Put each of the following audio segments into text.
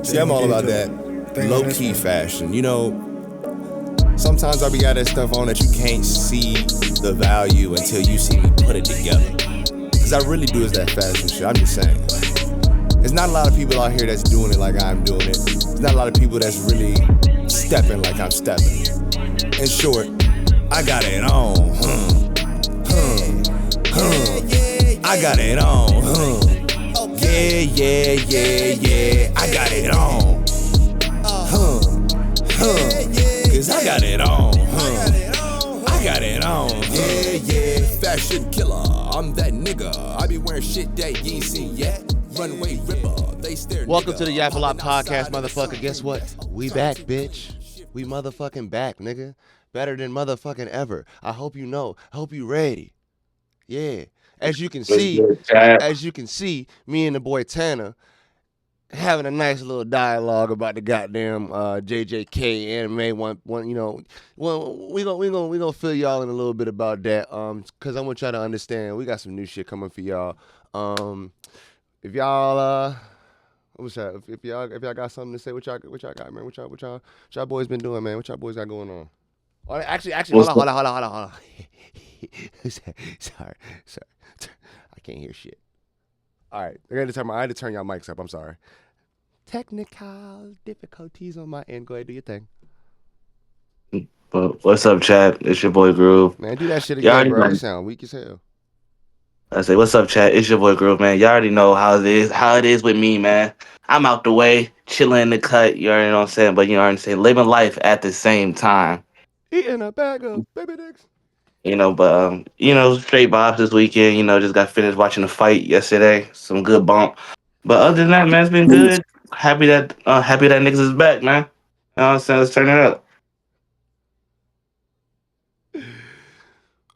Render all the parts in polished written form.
See, I'm all about that low-key fashion. You know, sometimes I be got that stuff on that you can't see the value until you see me put it together. Cause I really do is that fashion shit. I'm just saying. There's not a lot of people out here that's doing it like I'm doing it. There's not a lot of people that's really stepping like I'm stepping. In short, I got it on. I got it on. Yeah. I got it on. Cause I got it on. I got it on. Yeah. Fashion killer. I'm that nigga. I be wearing shit that you ain't seen yet. Runway ripper. They stare. Welcome to the Yappalot podcast, motherfucker. Guess what? We back, bitch. We motherfucking back, nigga. Better than motherfucking ever. I hope you know. I hope you ready. Yeah. As you can see, me and the boy Tanner having a nice little dialogue about the goddamn JJK anime. One, you know, well, we gonna fill y'all in a little bit about that. Cause I want y'all to understand we got some new shit coming for y'all. If y'all what's that? If y'all got something to say, what y'all got, man? What y'all boys been doing, man? What y'all boys got going on? Oh, actually, hold on. sorry. I can't hear shit. All right, I had to turn y'all mics up. I'm sorry. Technical difficulties on my end. Go ahead, do your thing. But what's up, chat? It's your boy Groove. Man, do that shit Y'all again, already bro. know. You sound weak as hell. I say, what's up, chat? It's your boy Groove, man. Y'all already know how it is. How it is with me, man. I'm out the way, chilling in the cut. You already know what I'm saying. But you already say living life at the same time. Eating a bag of baby dicks. Straight vibes this weekend. Just got finished watching the fight yesterday. Some good bump. But other than that, man, it's been good. Happy that niggas is back, man. You know what I'm saying? Let's turn it up.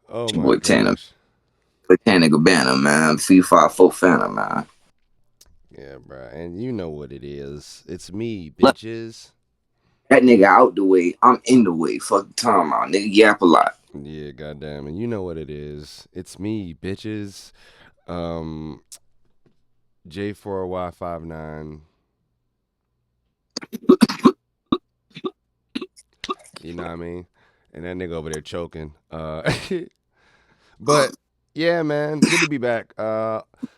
Oh Your my boy Tanner. gosh. Botanical Banner, man. FIFA Fana, man. Yeah, bro. And you know what it is. It's me, Look, bitches. that nigga out the way. I'm in the way. Fuck the time out. Nigga yap a lot. Yeah, goddamn. And you know what it is. It's me, bitches. Um, J4Y59. You know what I mean? And that nigga over there choking. But yeah, man, good to be back.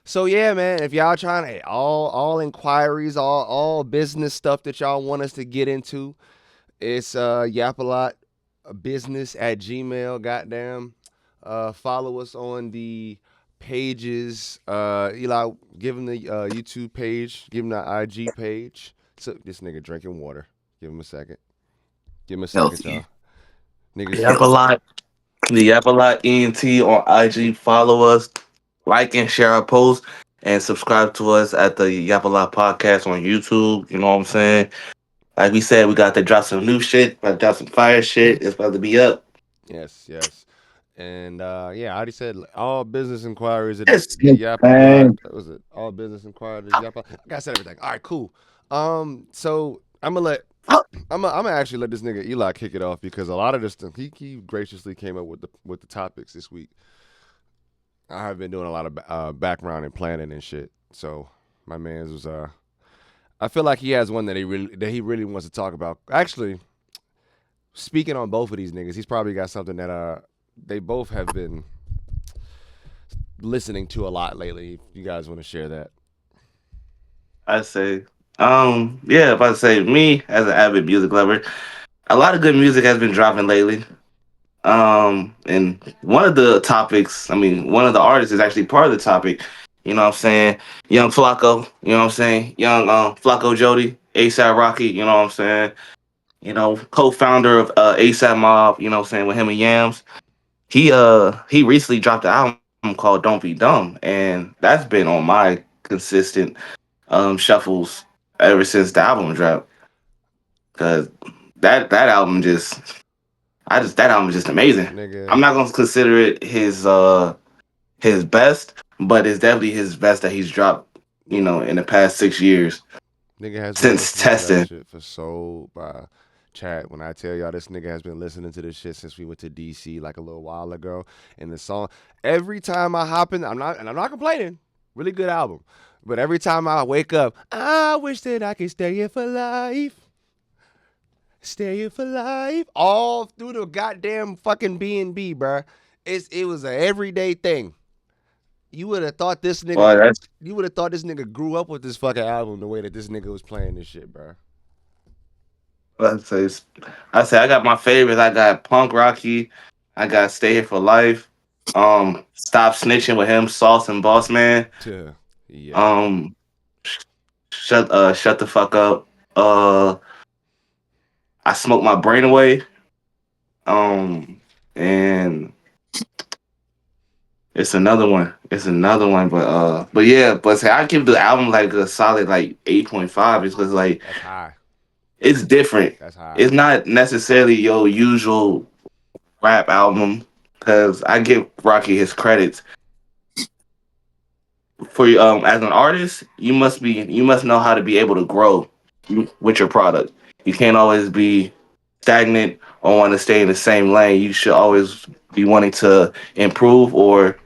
So yeah, man, if y'all trying to all inquiries, all business stuff that y'all want us to get into, it's Yappalot business at Gmail. Goddamn. Follow us on the pages. Eli, give him the YouTube page. Give him the IG page. So this nigga drinking water. Give him a second. Give him a second, Healthy. y'all. Niggas. Yap a lot. The Yappalot ENT on IG. Follow us, like and share our posts, and subscribe to us at the Yappalot podcast on YouTube. You know what I'm saying? Like we said, we got to drop some new shit, got to drop some fire shit. It's about to be up. Yes. And yeah, I already said all business inquiries at Yes, the Yappalot. man. What was it? All business inquiries at Yappalot. I got said everything. All right, cool. So I'm gonna actually let this nigga Eli kick it off because a lot of this stuff he graciously came up with the topics this week. I have been doing a lot of background and planning and shit. So my man's was I feel like he has one that he really wants to talk about. Actually, speaking on both of these niggas, he's probably got something that they both have been listening to a lot lately. If you guys want to share that. I say, yeah. If I say me as an avid music lover, a lot of good music has been dropping lately. And one of the topics, one of the artists is actually part of the topic. You know what I'm saying? Young Flacco, you know what I'm saying? Young Flacco Jody, ASAP Rocky, you know what I'm saying? Co-founder of ASAP Mob, you know what I'm saying, with him and Yams. He recently dropped an album called Don't Be Dumb, and that's been on my consistent shuffles ever since the album dropped. Cause that album that album is just amazing. Nigga, I'm not gonna consider it his best, but it's definitely his best that he's dropped, in the past 6 years nigga has been since listening to that testing. shit for so chat. When I tell y'all this nigga has been listening to this shit since we went to DC like a little while ago. And the song every time I hop in, I'm not complaining. Really good album. But every time I wake up, I wish that I could stay here for life. Stay here for life. All through the goddamn fucking B&B, bruh. It was an everyday thing. You would have thought this nigga. Well, that's You would have thought this nigga grew up with this fucking album the way that this nigga was playing this shit, bruh. I say. I say I got my favorites. I got Punk Rocky. I got Stay Here for Life. Stop Snitching with him, Sauce and Boss Man. Yeah. Um, shut the fuck up. I Smoke My Brain Away. And it's another one. But yeah, but say I give the album like a solid like 8.5 because like That's high. it's different. That's high. It's not necessarily your usual rap album because I give Rocky his credits. For as an artist, you must know how to be able to grow with your product. You can't always be stagnant or want to stay in the same lane. You should always be wanting to improve or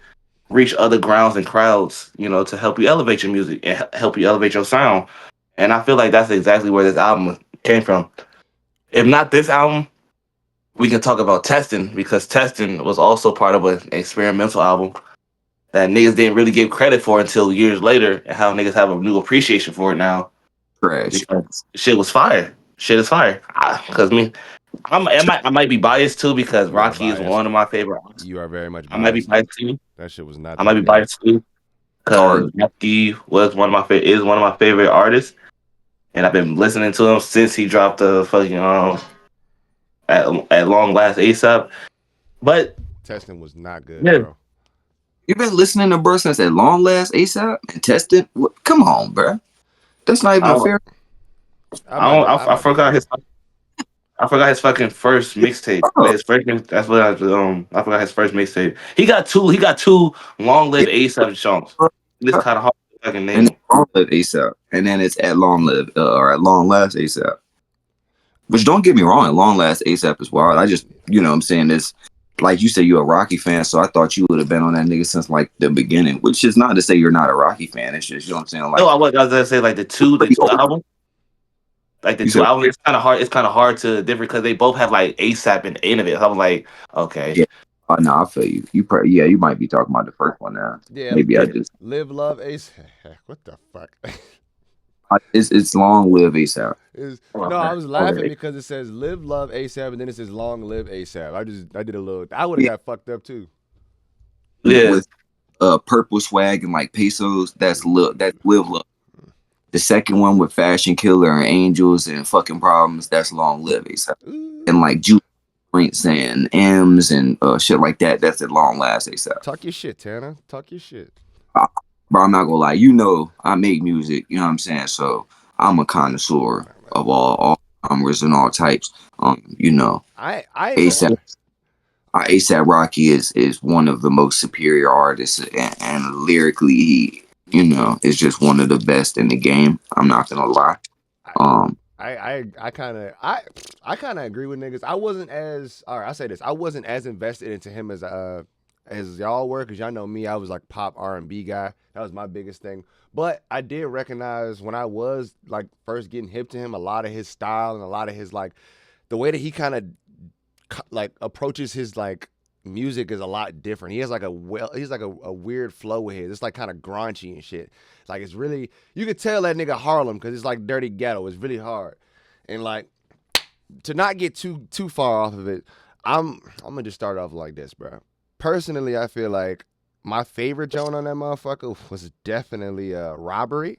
reach other grounds and crowds, to help you elevate your music and help you elevate your sound. And I feel like that's exactly where this album came from. If not this album, we can talk about Testing because Testing was also part of an experimental album that niggas didn't really give credit for until years later, and how niggas have a new appreciation for it now. Trash. Because shit was fire. Shit is fire. Because I might be biased too because You are Rocky is biased. one of my favorite. You are very much I might be biased. biased too. That shit was not. I might be biased too because Rocky was one of my is one of my favorite artists, and I've been listening to him since he dropped the fucking at long last ASAP. But Testing was not good, yeah. bro. You been listening to bro since at long last ASAP and tested? Come on, bro. That's not even a fair. I forgot his. I forgot his fucking first mixtape. His first. That's what I forgot his first mixtape. He got two. He got two long-lived ASAP songs. It's kind of hard to fucking name. And long live ASAP, and then it's at long live or at long last ASAP. Which don't get me wrong, at long last ASAP is wild. I just, what I'm saying this. Like you said, you're a Rocky fan, so I thought you would have been on that nigga since like the beginning. Which is not to say you're not a Rocky fan. It's just, what I'm saying. Like, no, I was gonna say like the two albums. Like the two albums, it's kind of hard. It's kind of hard to differ because they both have like ASAP and Innovative. So I was like, okay, yeah. Oh no, I feel you. You might be talking about the first one now. Yeah, maybe I just Live Love ASAP. What the fuck? It's long live ASAP. No, I was laughing because it says Live Love ASAP and then it says Long Live ASAP. I did a little. I would have got fucked up too. Yeah, with purple swag and like pesos. That's Live Love. The second one with Fashion Killer and Angels and Fucking Problems. That's Long Live ASAP. And like Juice Prince and M's and shit like that. That's at long last ASAP. Talk your shit, Tanner. Talk your shit. But I'm not gonna lie. I make music. You know what I'm saying? So I'm a connoisseur of all genres and all types. I ASAP Rocky is one of the most superior artists, and lyrically, he, is just one of the best in the game. I'm not gonna lie. I kind of agree with niggas. I wasn't as invested into him as y'all were, because y'all know me, I was like pop R&B guy. That was my biggest thing. But I did recognize when I was like first getting hip to him, a lot of his style and a lot of his like the way that he kind of like approaches his like music is a lot different. He has like a weird flow with his. It's like kind of graunchy and shit. Like it's really, you could tell that nigga Harlem because it's like dirty ghetto. It's really hard. And like to not get too far off of it, I'm gonna just start off like this, bro. Personally, I feel like my favorite joint on that motherfucker was definitely Robbery.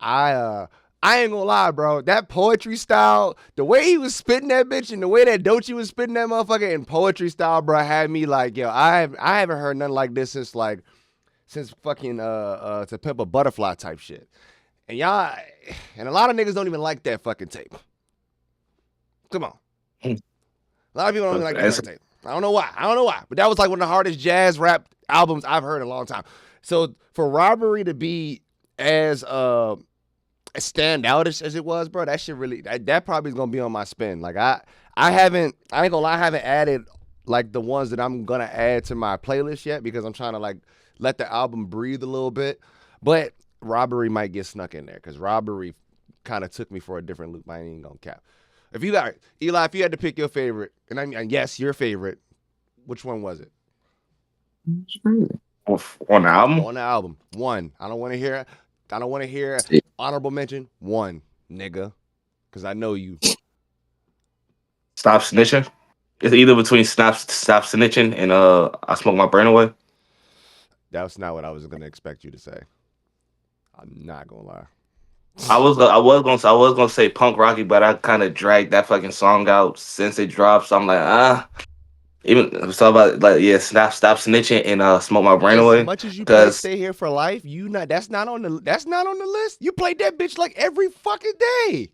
I ain't gonna lie, bro. That poetry style, the way he was spitting that bitch and the way that Doechii was spitting that motherfucker in poetry style, bro, had me like, yo, I haven't heard nothing like this since fucking To Pimp a Butterfly type shit. And y'all, and a lot of niggas don't even like that fucking tape. Come on. A lot of people don't even like that tape. I don't know why. But that was like one of the hardest jazz rap albums I've heard in a long time. So for Robbery to be as stand out as it was, bro, that shit really, that probably is gonna be on my spin. Like I ain't gonna lie, I haven't added like the ones that I'm gonna add to my playlist yet because I'm trying to like let the album breathe a little bit. But Robbery might get snuck in there because Robbery kind of took me for a different loop. I ain't even gonna cap. If you got Eli, if you had to pick your favorite, and I mean, and yes, your favorite, which one was it? On the album. On the album, one. I don't want to hear. I don't want to hear honorable mention. One, nigga, because I know you. Stop snitching. It's either between stop snitching and I smoke my brain away. That's not what I was gonna expect you to say. I'm not gonna lie. I was gonna say Punk Rocky, but I kind of dragged that fucking song out since it dropped. So I'm like, even so about like yeah, stop snitching and smoke my brain As away. much as you play Cause Stay Here for Life, you not that's not on the list. You played that bitch like every fucking day.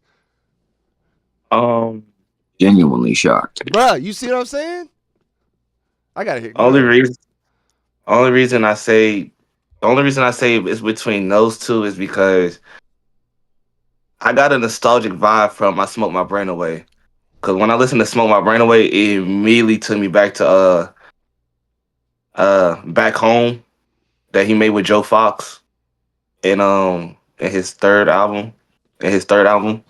Genuinely shocked. Bruh, you see what I'm saying? I gotta hit. only reason only reason I say the only reason I say it's between those two is because I got a nostalgic vibe from I Smoke My Brain Away. Cause when I listened to Smoke My Brain Away, it immediately took me back to Back Home that he made with Joe Fox in his third album. In his third album.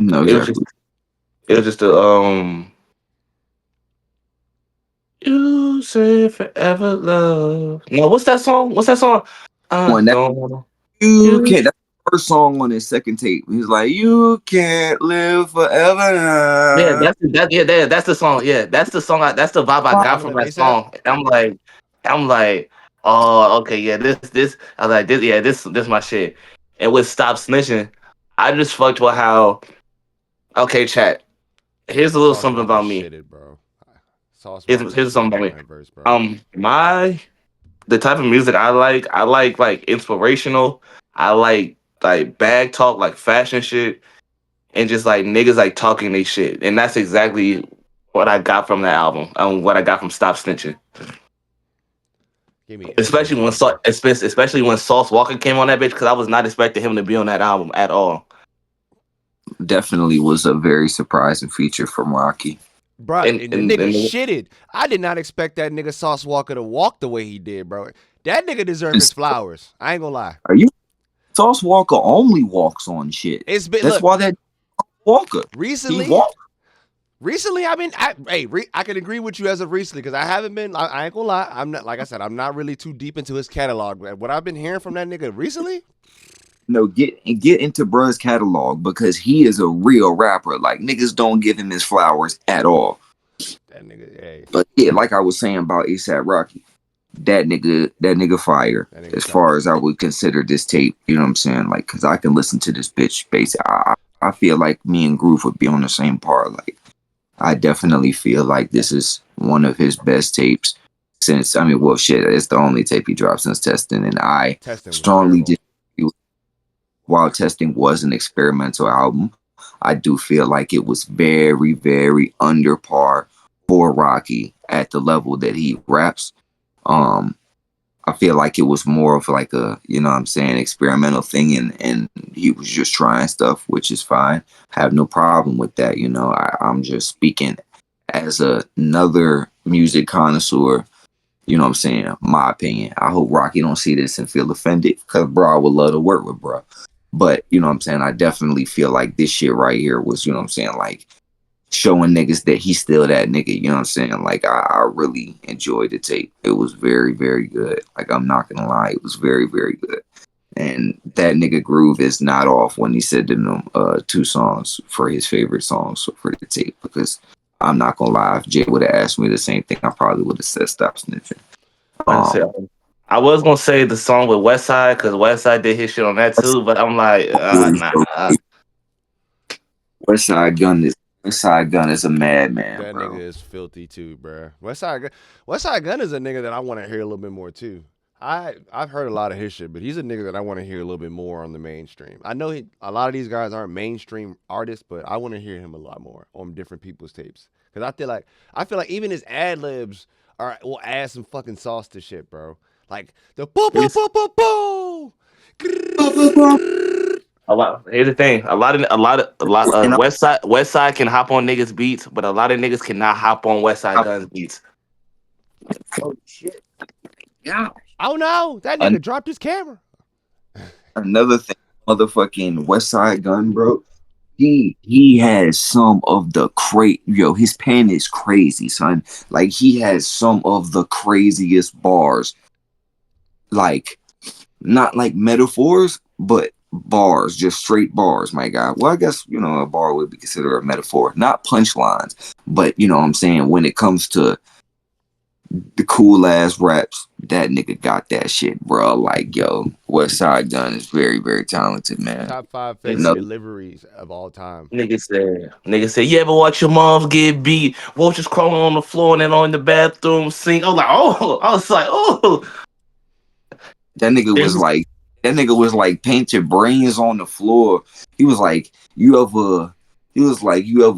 No, It was exactly. just it was just a You say forever love. No, what's that song? What's that song? One that Don't you you can't. That's the first song on his second tape. He's like, "You can't live Yeah, forever." that's the song. Yeah, that's the song. That's the vibe I Y'all got know from that that ASAP? song. I'm like, oh, okay, yeah, this. I was like, this, yeah, this my shit. And with Stop Snitching, I just fucked with how. Okay, chat. Here's a little Sauce something Walker about me. shitted, bro. Sauce Walker Here's something shitted about on me. that verse, bro. My the type of music I like inspirational. I like bag talk, like fashion shit, and just like niggas like talking they shit. And that's exactly what I got from that album. What I got from Stop Snitching. Give me Especially when inspirational. especially when Sauce Walker came on that bitch, because I was not expecting him to be on that album at all. Definitely was a very surprising feature from Rocky. Bro, And and the and, nigga and shitted. I did not expect that nigga Sauce Walker to walk the way he did, bro. That nigga deserve his flowers. I ain't gonna lie. Are you? Sauce Walker only walks on shit. It's been That's look why that Walker. He recently. walked. Recently, I can agree with you as of recently because I haven't been. I ain't gonna lie. I'm not like I said. I'm not really too deep into his catalog. But what I've been hearing from that nigga recently, No, get into Bruh's catalog because he is a real rapper. Like niggas don't give him his flowers at all. that nigga, hey, But yeah, like I was saying about ASAP Rocky, that nigga fire. that nigga As tough. far as I would consider this tape, you know what I'm saying? Like, cause I can listen to this bitch. Basically, I feel like me and Groove would be on the same par. Like, I definitely feel like this is one of his best tapes since. I mean, well, shit, it's the only tape he dropped since Testing, and I Testing was strongly terrible. disagree. While Testing was an experimental album, I do feel like it was very, very under par for Rocky at the level that he raps. Um, I feel like it was more of like a, you know what I'm saying, experimental thing, and he was just trying stuff, which is fine. I have no problem with that, you know. I'm just speaking as another music connoisseur, you know what I'm saying, my opinion. I hope Rocky don't see this and feel offended, because bro, I would love to work with bro. But, you know what I'm saying, I definitely feel like this shit right here was, you know what I'm saying, like, showing niggas that he's still that nigga, you know what I'm saying? Like, I really enjoyed the tape. It was very, very good. Like, I'm not gonna lie, it was very, very good. And that nigga Groove is not off when he said to them 2 songs for his favorite songs for the tape, because I'm not gonna lie, if Jay would have asked me the same thing, I probably would have said Stop Snitching. I was gonna say the song with Westside because Westside did his shit on that too, but I'm like, nah. Westside Gun is a madman, That bro. nigga is filthy too, bro. Westside Gun is a nigga that I want to hear a little bit more too. I've heard a lot of his shit, but he's a nigga that I want to hear a little bit more on the mainstream. I know a lot of these guys aren't mainstream artists, but I want to hear him a lot more on different people's tapes because I feel like even his ad libs will add some fucking sauce to shit, bro. Like the boo boo boo boo boo. Here's the thing. Westside can hop on niggas beats, but a lot of niggas cannot hop on Westside Guns beats. Oh shit. Yeah. Oh no, that nigga dropped his camera. Another thing, motherfucking West Side Gun, bro. He has some of the his pen is crazy, son. Like he has some of the craziest bars. Like not like metaphors, but bars, just straight bars, my guy. Well, I guess, a bar would be considered a metaphor, not punchlines, but you know what I'm saying? When it comes to the cool ass raps, that nigga got that shit, bro. Like, yo, West Side Gun is very, very talented, man. Top 5 favorite Nigga Another, deliveries of all time. said, you ever watch your moms get beat? Roaches crawling on the floor and then on the bathroom sink. I was like, oh, I was like, oh. that nigga was Niggas, like, that nigga was like, paint your brains on the floor. He was like, you ever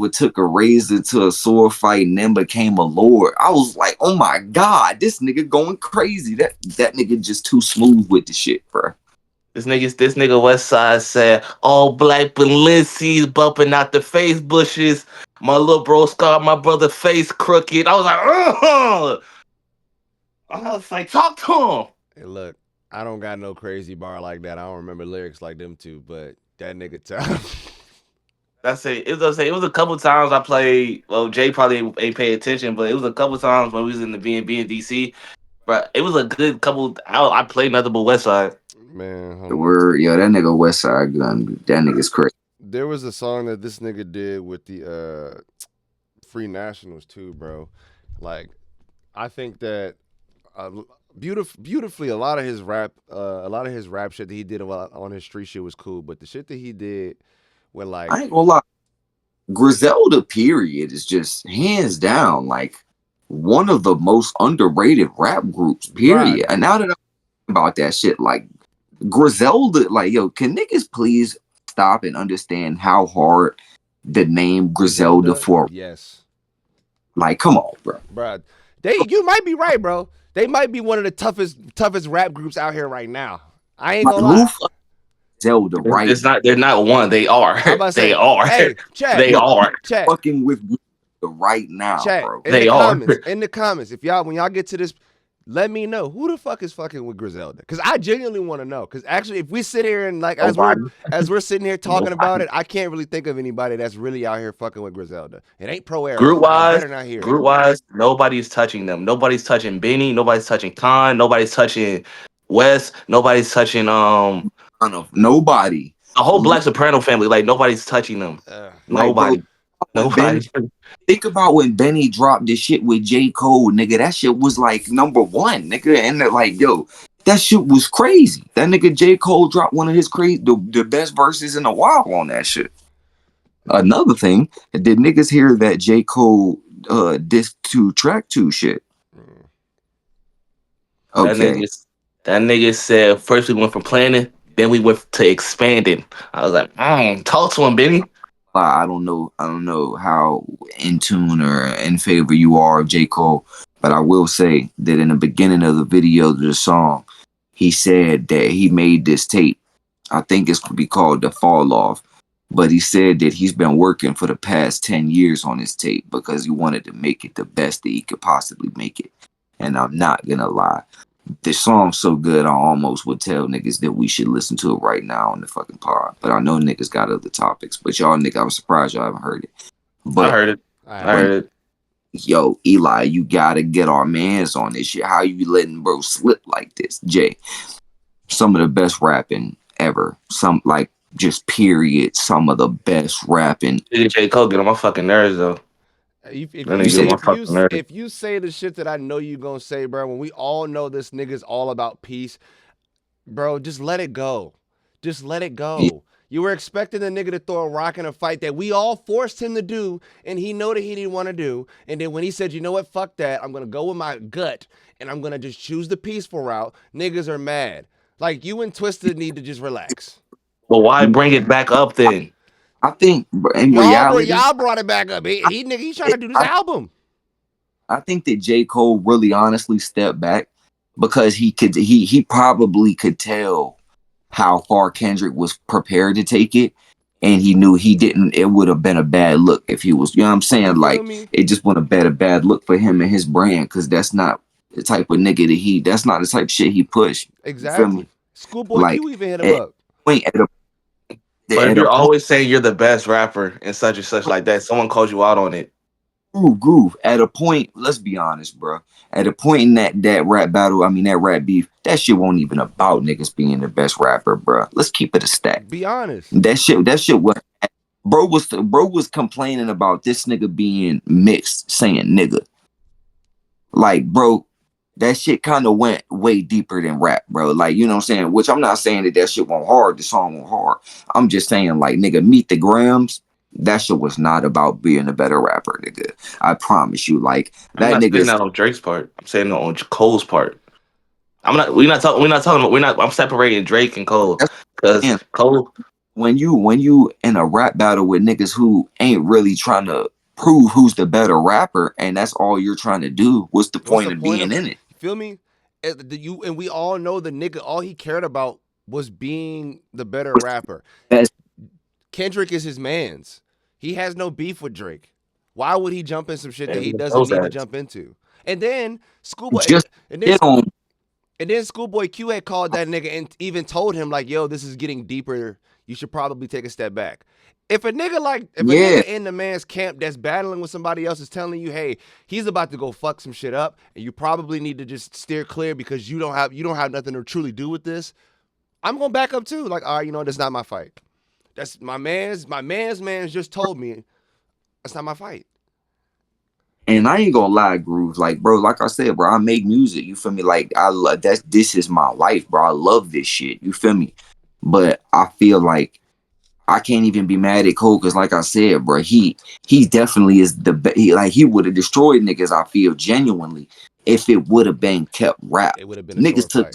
took a razor to a sword fight and then became a lord? I was like, oh my God, this nigga going crazy. That nigga just too smooth with the shit, bro. this nigga West Side said, all black Balenci's bumping out the face bushes. My little bro scarred my brother face crooked. I was like, oh. I was like, talk to him. Hey, look, I don't got no crazy bar like that. I don't remember lyrics like them two, but that nigga tough. That's it. It was a couple times I played. Well, Jay probably ain't pay attention, but it was a couple times when we was in the B&B in DC. But it was a good couple. I played nothing but West Side. Man, The word, yo, that nigga West Side Gun, that nigga's crazy. there was a song that this nigga did with the Free Nationals too, bro. Like, I think that uh, beautifully, a lot of his rap shit that he did on his street shit was cool, but the shit that he did with like, I ain't gonna lie. Griselda period is just hands down like one of the most underrated rap groups, bruh, period. And now that I'm thinking about that shit, like Griselda, like, yo, can niggas please stop and understand how hard the name Griselda Griselda, for, yes, like, come on, bro. bruh. You might be right, bro. They might be one of the toughest rap groups out here right now. I ain't Like, gonna who lie. fuck Griselda right It's not. They're not one. They are. I'm about to They say, are. hey, chat, They yo are. chat, fucking with Griselda right now, chat, bro? They are. in the comments, if y'all when y'all get to this, let me know who the fuck is fucking with Griselda, because I genuinely want to know. Because actually, if we sit here and like Nobody. as we're sitting here talking about Nobody. it, I can't really think of anybody that's really out here fucking with Griselda. It ain't Pro Era, Group so I wise, better not hear it. nobody's touching them. Nobody's touching Benny. Nobody's touching Khan. Nobody's touching West. Nobody's touching Nobody. the whole Black Soprano family. Like nobody's touching them. Like, bro, Nobody. when Ben Nobody. think about when Benny dropped this shit with J. Cole, nigga. That shit was like #1, nigga. And they're like, yo, that shit was crazy. That nigga J. Cole dropped one of his the best verses in a while on that shit. Another thing, did niggas hear that J. Cole disc 2 track 2 shit? That Okay. nigga. That nigga said first we went from planning, then we went to expanding. I was like, talk to him, Benny. I don't know how in tune or in favor you are of J. Cole, but I will say that in the beginning of the video of the song, he said that he made this tape. I think it's could be called The Fall Off. But he said that he's been working for the past 10 years on his tape because he wanted to make it the best that he could possibly make it. And I'm not gonna lie. The song's so good, I almost would tell niggas that we should listen to it right now on the fucking pod. But I know niggas got other topics. But y'all nigga, I was surprised y'all haven't heard it. I But heard it. I I but heard it. yo, Eli, you gotta get our mans on this shit. How you letting bro slip like this? Jay, some of the best rapping ever. Some like just period. Some of the best rapping. Nigga J. Cole get on my fucking nerves though. if That you You nigga get say on my fucking nerves. if you say the shit that I know you gonna say, bro, when we all know this nigga's all about peace, bro, just let it go. Just let it go. You were expecting the nigga to throw a rock in a fight that we all forced him to do, and he know that he didn't want to do. And then when he said, you know what, fuck that, I'm gonna go with my gut, and I'm gonna just choose the peaceful route, niggas are mad. Like, you and Twisted need to just relax. But why bring it back up then? I think in reality, Y'all brought it back up. He's trying to do this I, album. I think that J. Cole really honestly stepped back because he probably could tell how far Kendrick was prepared to take it. And he knew he didn't, it would have been a bad look if he was, you know what I'm You saying? feel Like, me? it just would have been a bad look for him and his brand because that's not the type of nigga that's not the type of shit he pushed. You feel me? Exactly. Schoolboy Like, Q even hit him it, up. point at a But if at a you're point. always saying you're the best rapper and such and such like that, someone calls you out on it. Groove. At a point, let's be honest, bro. At a point in that rap battle, I mean that rap beef, that shit won't even about niggas being the best rapper, bro. Let's keep it a stack. Be honest. That shit was bro was complaining about this nigga being mixed, saying nigga. Like, bro, that shit kind of went way deeper than rap, bro. Like, you know what I'm saying? Which I'm not saying that shit went hard, the song went hard. I'm just saying, like, nigga, Meet the Grams. That shit was not about being a better rapper, nigga. I promise you. Like, I'm that not saying nigga's that on Drake's part. I'm saying that on Cole's part. I'm not. We're not talking. We're not talking about. We're not. I'm separating Drake and Cole that's because and Cole. when you in a rap battle with niggas who ain't really trying to prove who's the better rapper, and that's all you're trying to do, what's the What's point the of point being of in it? you feel me? You and we all know the nigga. All he cared about was being the better rapper. That's Kendrick is his man's. He has no beef with Drake. Why would he jump in some shit that he Everyone doesn't knows need to that. jump into? And then Schoolboy just and get on. then Schoolboy Q had called that nigga and even told him like, "Yo, this is getting deeper. You should probably take a step back." If a Yeah, nigga in the man's camp that's battling with somebody else is telling you, "Hey, he's about to go fuck some shit up, and you probably need to just steer clear because you don't have nothing to truly do with this." I'm gonna back up too. Like, all right, that's not my fight. That's my man's man just told me that's not my fight. and I ain't gonna lie, Groove. Like, bro, like I said, bro, I make music. You feel me? Like, I love this is my life, bro. I love this shit. You feel me? But I feel like I can't even be mad at Cole because, like I said, bro, he definitely is he would have destroyed niggas. I feel genuinely if it would have been kept rap. It would have been a Niggas short took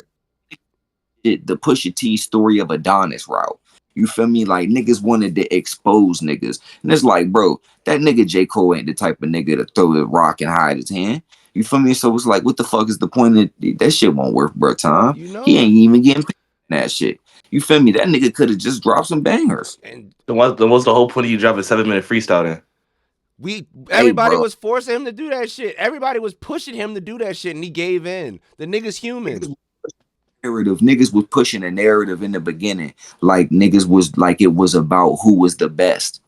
fight. the Pusha T story of Adonis route. You feel me? Like niggas wanted to expose niggas, and it's like, bro, that nigga J Cole ain't the type of nigga to throw the rock and hide his hand. You feel me? So it's like, what the fuck is the point of that shit? Won't work, bro. Time You he know, ain't even getting paid for that shit. You feel me? That nigga could have just dropped some bangers. and Then what's the whole point of you dropping 7 minute freestyle then? Hey, everybody bro, was forcing him to do that shit. Everybody was pushing him to do that shit, and he gave in. The nigga's human. niggas was pushing a narrative in the beginning, like niggas was like it was about who was the best.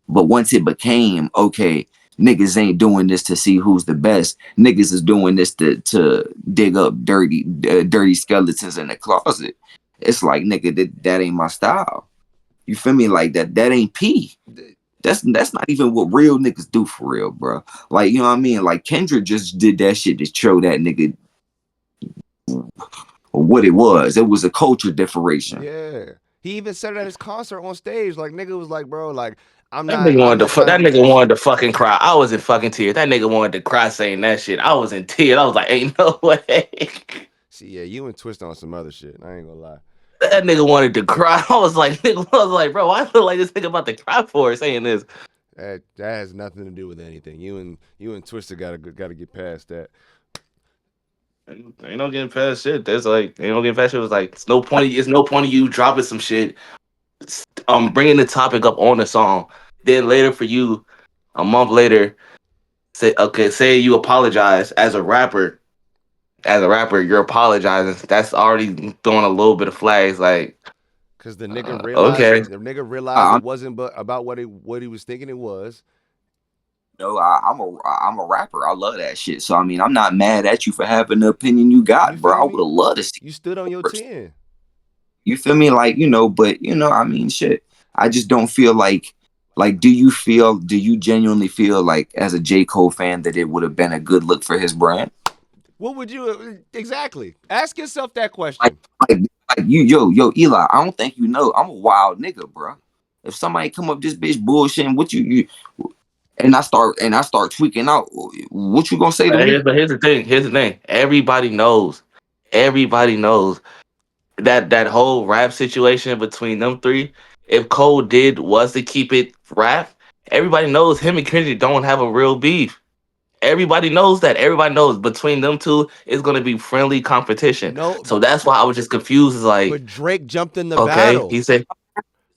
But once it became okay, niggas ain't doing this to see who's the best. Niggas is doing this to dig up dirty skeletons in the closet. It's like nigga, that ain't my style. You feel me? Like that ain't P. That's not even what real niggas do for real, bro. Like you know what I mean? Like Kendrick just did that shit to show that nigga what it was. It was a culture differentiation. Yeah. He even said it at his concert on stage. Like nigga was like, bro, like That nigga I'm wanted not to. trying to That be nigga wanted to fucking cry. I was in fucking tears. That nigga wanted to cry saying that shit. I was in tears. I was like, ain't no way. See, yeah, you and Twist on some other shit. I ain't gonna lie. That nigga wanted to cry. I was like, bro, why I feel like this nigga about to cry for saying this? That has nothing to do with anything. You and Twister gotta get past that. Ain't no getting past shit. There's like, ain't no getting past shit. It was like, it's no point. It's no point of you dropping some shit. Bringing the topic up on the song. Then later for you, a month later, say you apologize as a rapper. As a rapper, you're apologizing. That's already throwing a little bit of flags. Like, Cause the nigga realized okay, it I'm wasn't but about what he was thinking it was. I'm a rapper. I love that shit. So I mean, I'm not mad at you for having the opinion you You got, bro. feel I would me? have loved to see You stood on your it first. 10. You feel me? Like but I mean, shit. I just don't feel like. Do you genuinely feel like as a J Cole fan that it would have been a good look for his brand? What would you exactly? Ask yourself that Like, question. like, like Eli. I don't think you know. I'm a wild nigga, bro. If somebody come up this bitch bullshitting, you and I start tweaking out, what you gonna say to me? but here's the thing. Here's the thing. Everybody knows. Everybody knows that whole rap situation between them three. If Cole was to keep it rap, everybody knows him and Kendrick don't have a real beef. Everybody knows that. Everybody knows between them two it's gonna be friendly competition. No, So that's why I was just confused. It's like, but Drake jumped in the okay, battle. he said,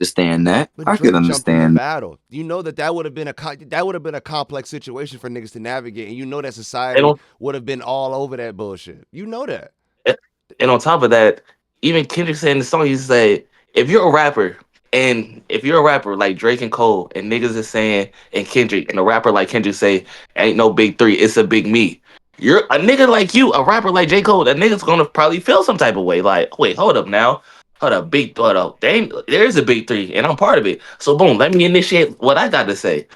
Understand that. But I could Drake jumped in the understand. battle. You know that would have been a complex situation for niggas to navigate, and you know that and society on, would have been all over that bullshit. You know that. and on top of that, even Kendrick said in the song, he said, if you're a rapper and if you're a rapper like Drake and Cole and niggas is saying and Kendrick and a rapper like Kendrick say ain't no big three, it's a big me. You're a nigga like you, a rapper like J. Cole, that nigga's gonna probably feel some type of way. Like, wait, hold up now. Hold up. There is a big three, and I'm part of it. So boom, let me initiate what I got to say.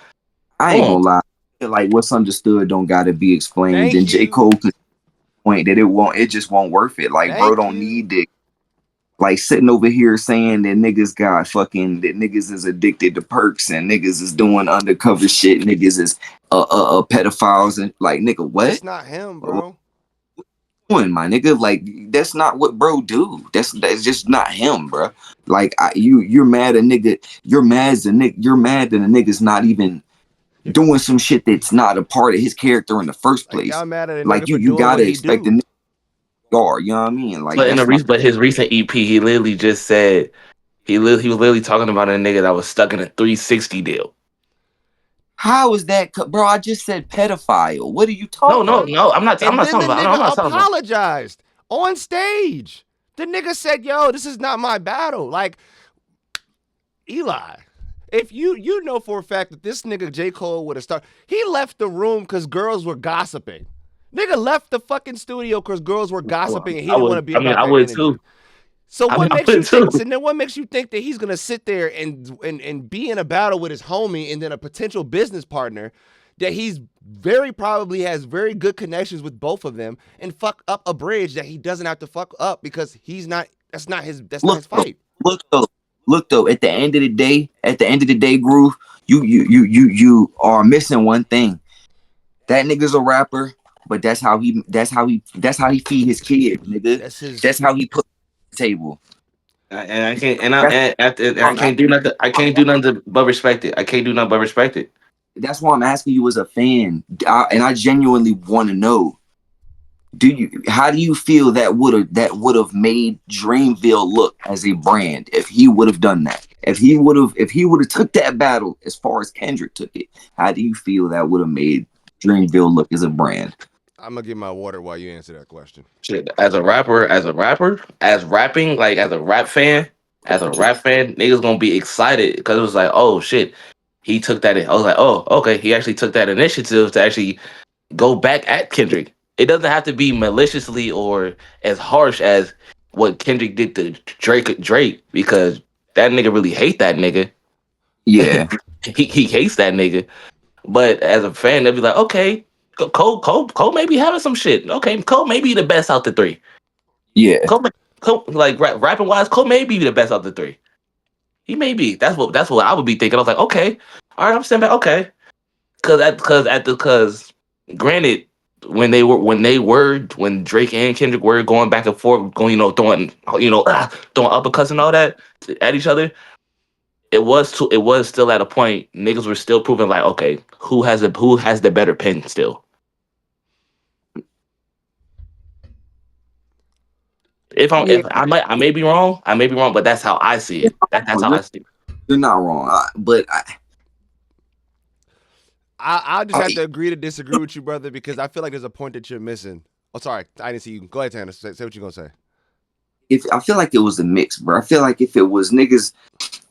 I ain't gonna Boom. lie. I feel like what's understood don't gotta be explained. Thank And J. you. Cole could point that it just won't worth it. Like, bro Thank don't you. need it. Like sitting over here saying that niggas is addicted to perks and niggas is doing undercover shit, niggas is pedophiles and like nigga what? That's not him, What bro. doing, my nigga? Like that's not what bro do. That's just not him, bro. Like you're mad a nigga, you're mad that a nigga's not even doing some shit that's not a part of his character in the first Like place. y'all mad at a Like nigga for you doing what gotta he expect the do. nigga guard, you know what I mean? Like But that's not but his recent EP, he literally just said he was literally talking about a nigga that was stuck in a 360 deal. how is that, bro? I just said pedophile. What are you No, talking no, about? no. I'm And not then talking the about. No, I'm nigga not talking about. apologized on stage. The nigga said, "Yo, this is not my battle." Like Eli, if you know for a fact that this nigga J. Cole would have started, he left the room because girls were gossiping. Nigga left the fucking studio because girls were gossiping and he I didn't want to would. be I mean, about I that would too. energy. So I mean, what I makes would you think? too. So then what makes you think that he's gonna sit there and be in a battle with his homie and then a potential business partner that he's very probably has very good connections with both of them and fuck up a bridge that he doesn't have to fuck up because he's not. That's not Look his though, fight. look though, look though. At the end of the day, Groove, you are missing one thing. That nigga's a rapper, but that's how he feed his kid, nigga. That's his. That's how he put the table. And I can't. And That's I can't do nothing. I can't do nothing but respect it. I can't do nothing but respect it. that's why I'm asking you as a fan, and I genuinely want to know. How do you feel that would have made Dreamville look as a brand if he would have done that? If he would have took that battle as far as Kendrick took it, how do you feel that would have made Dreamville look as a brand? I'm gonna get my water while you answer that question. Shit, as rapping, like as a rap fan, niggas gonna be excited because it was like, oh shit, he took that. I was like, oh, okay, he actually took that initiative to actually go back at Kendrick. It doesn't have to be maliciously or as harsh as what Kendrick did to Drake because that nigga really hate that nigga. Yeah, He hates that nigga. But as a fan, they'll be like, okay, Cole may be having some shit. Okay, Cole may be the best out the three. yeah, Cole, Cole like rapping wise, Cole may be the best out the three. He may be. That's what I would be thinking. I was like, okay, all right, I'm standing back. Okay, because granted, when Drake and Kendrick were going back and forth, going throwing uppercuts and all that at each other, it was still at a point niggas were still proving like, okay, who has the better pen still. yeah. If I may be wrong, but that's how I see it. That's Oh, how I see it. you're not wrong, but I just have to agree to disagree with you, brother, because I feel like there's a point that you're missing. Oh, sorry, I didn't see you. Go ahead, Tanner. Say what you're gonna say. if I feel like it was a mix, bro. I feel like if it was niggas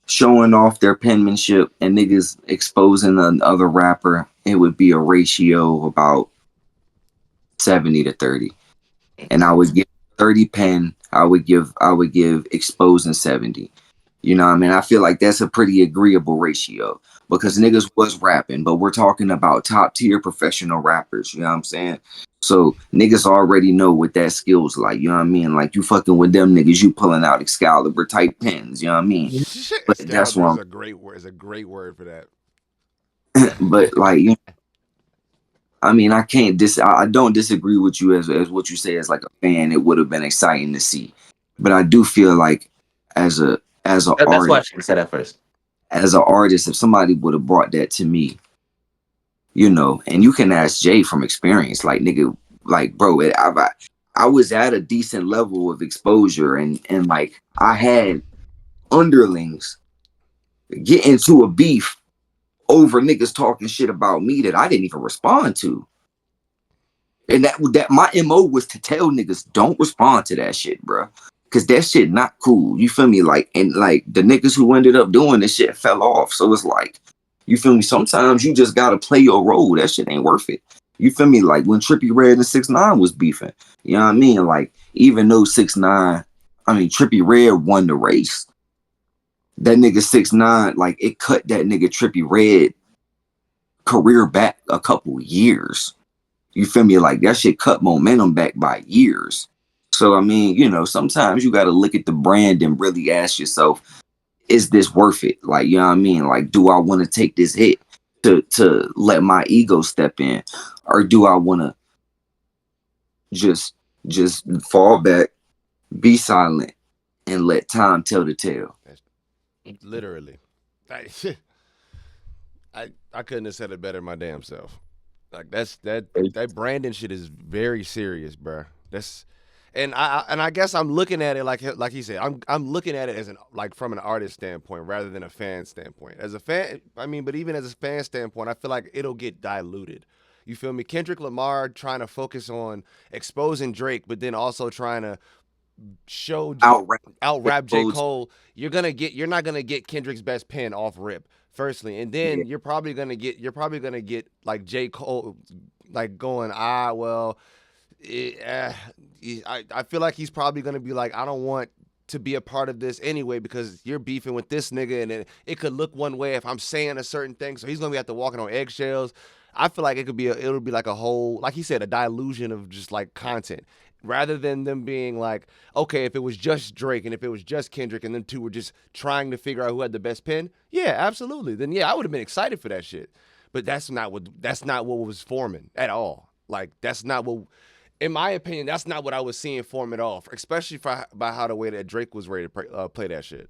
showing off their penmanship and niggas exposing another rapper, it would be a ratio about 70-30. And I would give 30 pen, I would give exposing 70. You know what I mean? I feel like that's a pretty agreeable ratio because niggas was rapping, but we're talking about top tier professional rappers, you know what I'm saying? So niggas already know what that skill's like, you know what I mean? Like you fucking with them niggas, you pulling out Excalibur type pens, you know what I mean? But that's Excalibur why is a great word. Is a great word for that. but like I mean, I don't disagree with you as what you say as like a fan. It would have been exciting to see, but I do feel like as a That's why I artist, should have said that first. if somebody would have brought that to me, and you can ask Jay from experience, like nigga, like bro, I was at a decent level of exposure, and like I had underlings get into a beef over niggas talking shit about me that I didn't even respond to. And that my MO was to tell niggas don't respond to that shit, bro. Cause that shit not cool. You feel me? Like, and like the niggas who ended up doing this shit fell off. So it's like, you feel me? Sometimes you just gotta play your role. That shit ain't worth it. You feel me? Like when Trippie Redd and 6ix9ine was beefing. You know what I mean? Like, even though 6ix9ine, I mean Trippie Redd won the race. That nigga 6ix9ine, like it cut that nigga Trippie Redd career back a couple years. You feel me? Like that shit cut momentum back by years. So I mean, you know, sometimes you got to look at the brand and really ask yourself, is this worth it? Like, you know what I mean? Like, do I want to take this hit to let my ego step in, or do I want to just just fall back, be silent, and let time tell the tale? Literally. I, I couldn't have said it better my damn self. Like that branding shit is very serious, bro. That's and I guess I'm looking at it like he said. I'm looking at it as like from an artist standpoint rather than a fan standpoint. As a fan, I mean, but even as a fan standpoint, I feel like it'll get diluted. You feel me? Kendrick Lamar trying to focus on exposing Drake, but then also trying to show out rap J. Cole. You're not gonna get Kendrick's best pen off rip. Firstly, and then you're probably gonna get like J. Cole like going, well, I feel like he's probably gonna be like, I don't want to be a part of this anyway because you're beefing with this nigga and it could look one way if I'm saying a certain thing. So he's gonna be have to walking on eggshells. I feel like it'll be like a whole, like he said, a dilution of just like content. Rather than them being like, okay, if it was just Drake and if it was just Kendrick and them two were just trying to figure out who had the best pen, yeah, absolutely. Then yeah, I would have been excited for that shit. But that's not what was forming at all. Like that's not what, in my opinion, that's not what I was seeing form at all. Especially by how the way that Drake was ready to play that shit.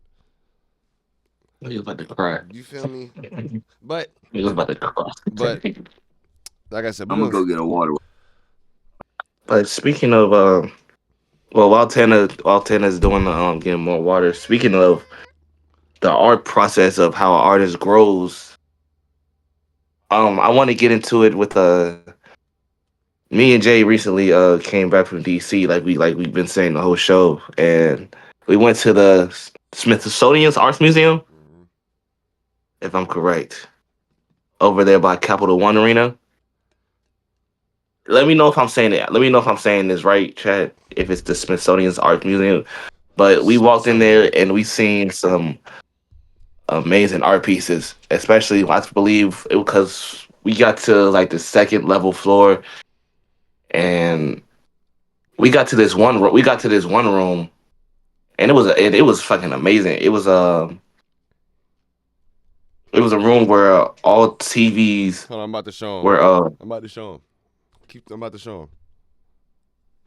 He was about to cry. You feel me? But He was about to cry. But like I said, I'm gonna go get a water. But speaking of well, while Tana's doing getting more water. Speaking of the art process of how an artist grows, I want to get into it with me and Jay recently came back from DC we've been saying the whole show, and we went to the Smithsonian's Arts Museum, if I'm correct, over there by Capital One Arena. Let me know if I'm saying it. Let me know if I'm saying this right, Chad. If it's the Smithsonian's Art Museum, but we walked in there and we seen some amazing art pieces, especially I believe it because we got to like the second level floor, and we got to this one room, and it was fucking amazing. It was a room where all TVs hold on, I'm about to show him. were I'm about to show him. I'm about to show him.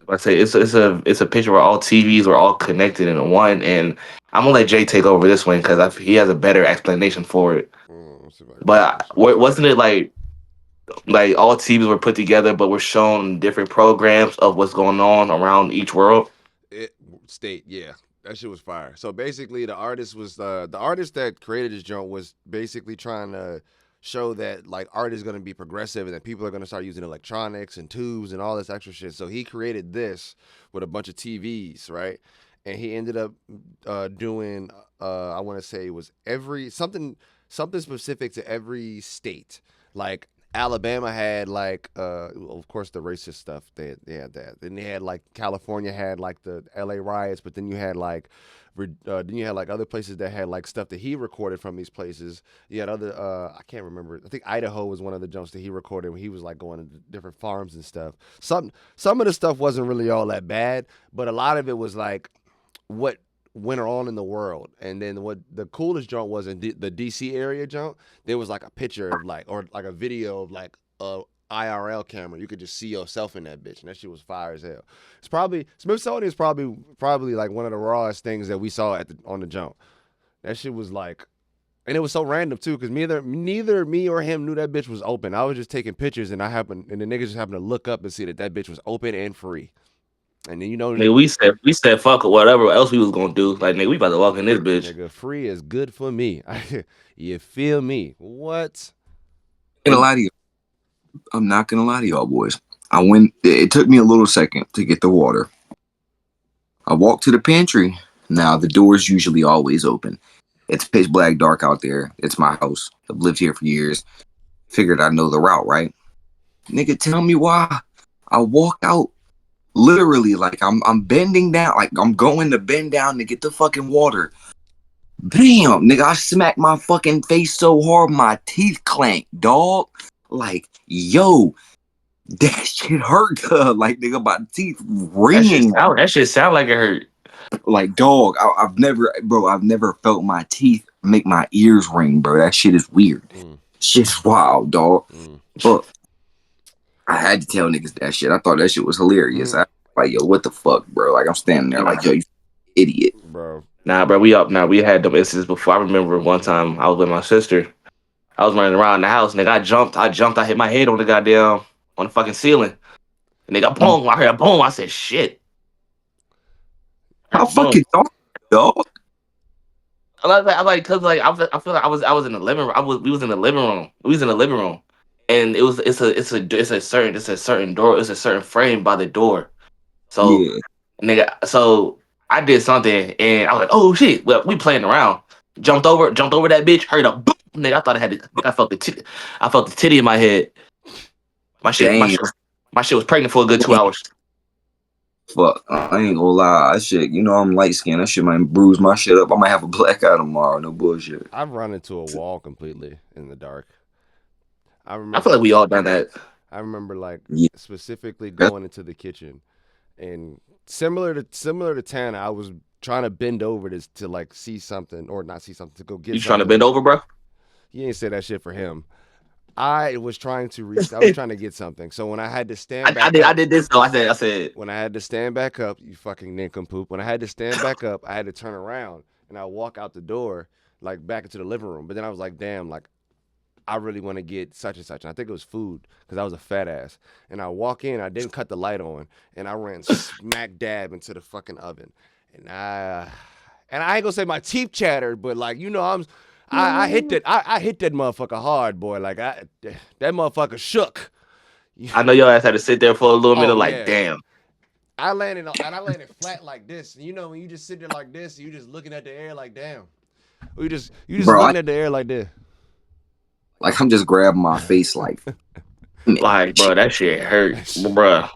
I say it's a picture where all TVs were all connected in one, and I'm gonna let Jay take over this one because he has a better explanation for it. But wasn't it like all TVs were put together, but were shown different programs of what's going on around each world? Yeah. That shit was fire. So basically, the artist that created this joint was basically trying to show that like art is going to be progressive and that people are going to start using electronics and tubes and all this extra shit. So he created this with a bunch of TVs, right? And he ended up doing I want to say it was something specific to every state. Like Alabama had like of course the racist stuff. They had that. Then they had like California had like the LA riots, but then you had like other places that had like stuff that he recorded from these places. You had other I can't remember. I think Idaho was one of the jumps that he recorded when he was like going to different farms and stuff. Some of the stuff wasn't really all that bad, but a lot of it was like what went on in the world. And then what the coolest joint was in the DC area joint, there was like a picture of like, or like a video of like a IRL camera. You could just see yourself in that bitch, and that shit was fire as hell. It's probably Smithsonian is probably like one of the rawest things that we saw on the jump. That shit was like, and it was so random too, because neither me or him knew that bitch was open. I was just taking pictures, and the niggas just happened to look up and see that bitch was open and free. And then nigga, we said fuck whatever else we was gonna do. Like nigga, we about to walk in this bitch. Nigga, free is good for me. You feel me? What? I'm not gonna lie to y'all boys. It took me a little second to get the water. I walk to the pantry. Now the door's usually always open. It's pitch black dark out there. It's my house. I've lived here for years. Figured I know the route, right? Nigga, tell me why. I walk out literally like I'm bending down, like I'm going to bend down to get the fucking water. Bam, nigga, I smacked my fucking face so hard my teeth clanked, dog. Like, yo, that shit hurt, like nigga, my teeth ringing. That shit sound like it hurt. Like, dog, I've never felt my teeth make my ears ring, bro. That shit is weird. Shit's wild, dog. But I had to tell niggas that shit. I thought that shit was hilarious. I like, yo, what the fuck, bro? Like, I'm standing there like, yo, you idiot, bro. Nah, bro, we had them instances before. I remember one time I was with my sister. I was running around the house, nigga. I jumped, I hit my head on the fucking ceiling. And nigga, boom, I heard a boom. I said, shit. How fucking dog? I feel like I was in the living room. We was in the living room. And it's a certain door, it's a certain frame by the door. So Yeah. nigga, so I did something and I was like, oh shit, well, we playing around. Jumped over that bitch, heard a boom. Nigga, I felt the titty in my head. My shit was pregnant for a good 2 hours. Fuck, I ain't gonna lie. That shit, you know I'm light skinned. That shit might bruise my shit up. I might have a blackout tomorrow. No bullshit. I've run into a wall completely in the dark. I feel like we all done that. I remember like specifically going into the kitchen, and similar to Tana, I was trying to bend over to like see something or not see something to go get. You trying to bend over, bro? You ain't say that shit for him. I was trying to reach. I was trying to get something. So when I had to stand back up, I did this though. I said when I had to stand back up, you fucking nincompoop. When I had to stand back up, I had to turn around and I walk out the door like back into the living room. But then I was like, damn, like I really want to get such and such. And I think it was food because I was a fat ass. And I walk in, I didn't cut the light on, and I ran smack dab into the fucking oven. And I ain't gonna say my teeth chattered, but like I hit that motherfucker hard, boy. Like that motherfucker shook. I know your ass had to sit there for a little minute, like, damn. I landed flat like this. And you know when you just sit there like this, you just looking at the air like, damn. You just looking at the air like this. Like I'm just grabbing my face like, like, bro, that shit hurt, bro.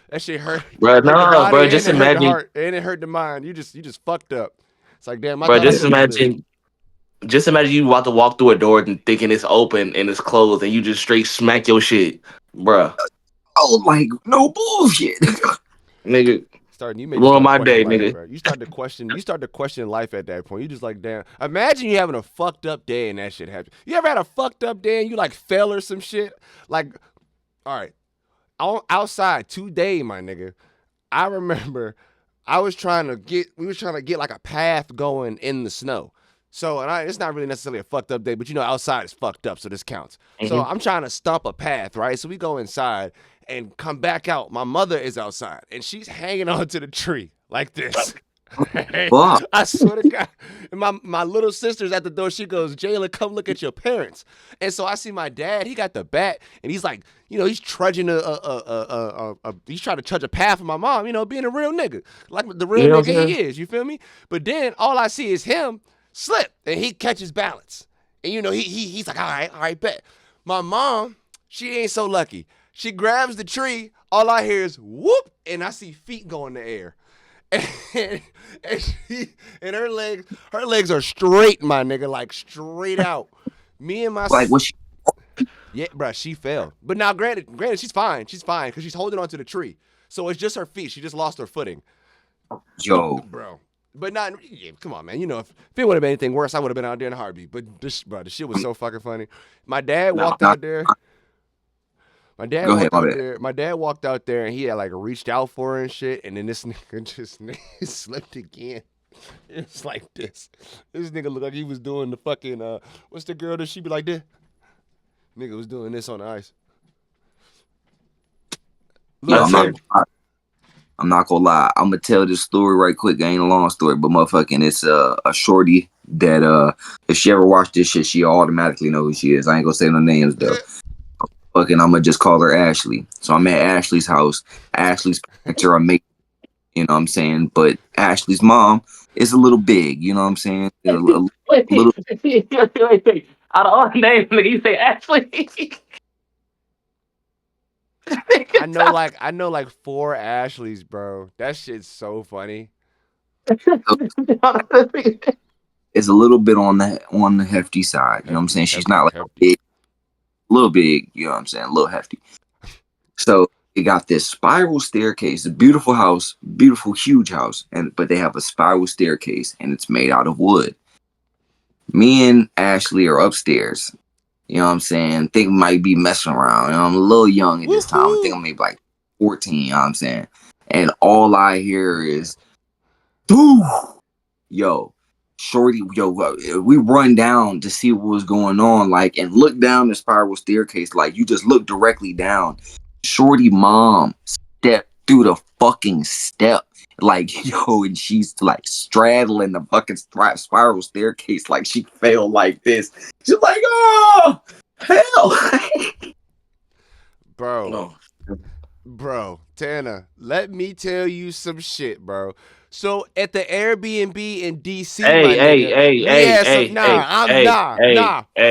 That shit hurt. Bro, no, bro. Just imagine. And it hurt the mind. You just fucked up. It's like, damn. Bro, just imagine you about to walk through a door and thinking it's open and it's closed, and you just straight smack your shit, bro. Oh, like no bullshit, nigga. You ruin my day, life, nigga. Bro. You start to question life at that point. You just like, damn. Imagine you having a fucked up day and that shit happens. You ever had a fucked up day and you like fell or some shit? Like, all right, outside today, my nigga. I remember we was trying to get like a path going in the snow. So, it's not really necessarily a fucked up day, but outside is fucked up, so this counts. Mm-hmm. So I'm trying to stomp a path, right? So we go inside and come back out. My mother is outside, and she's hanging onto the tree like this. I swear to God. And my little sister's at the door. She goes, Jayla, come look at your parents. And so I see my dad. He got the bat, and he's like, he's trudging he's trying to trudge a path for my mom, being a real nigga. Like the real nigga he is, you feel me? But then all I see is him slip, and he catches balance. And he's like, all right, bet. My mom, she ain't so lucky. She grabs the tree, all I hear is whoop, and I see feet go in the air. And her legs are straight, my nigga, like straight out. Me and my like what? Yeah, bro, she fell. But now, granted, she's fine. She's fine because she's holding onto the tree. So it's just her feet. She just lost her footing. Yo, bro. But come on, man. If it would have been anything worse, I would have been out there in a heartbeat. But the shit was so fucking funny. My dad walked out there. My dad walked out there and he had like reached out for her and shit. And then this nigga just slipped again. It's like this. This nigga looked like he was doing the fucking, what's the girl that she be like this? Nigga was doing this on the ice. I'm not gonna lie. I'm gonna tell this story right quick. It ain't a long story, but motherfucking, it's a shorty that if she ever watched this shit, she automatically know who she is. I ain't gonna say no names though. Fucking, I'm gonna just call her Ashley. So I'm at Ashley's house. Ashley's parents are amazing, You know what I'm saying? But Ashley's mom is a little big. You know what I'm saying? Wait, Little. wait. Out of all the names, nigga, you say Ashley. I know like 4 Ashleys, bro. That shit's so funny. Is a little bit on the hefty side. You know what I'm Hefty, saying? She's hefty, not like a hefty. big, little big. You know what I'm saying? A little hefty. So they got this spiral staircase, a beautiful house, beautiful huge house, and but they have a spiral staircase and it's made out of wood. Me and Ashley are upstairs. You know what I'm saying? Think we might be messing around. You know, I'm a little young at this time. I think I'm maybe like 14. You know what I'm saying? And all I hear is, boo! Yo, shorty, yo, we run down to see what was going on, like, and look down the spiral staircase, like, you just look directly down. Shorty mom stepped through the fucking step, like, yo, and she's like straddling the fucking spiral staircase, like she fell like this. She's like, oh, hell. Bro, No. bro, Tana, let me tell you some shit, bro. So at the Airbnb in DC, my nigga, we had some.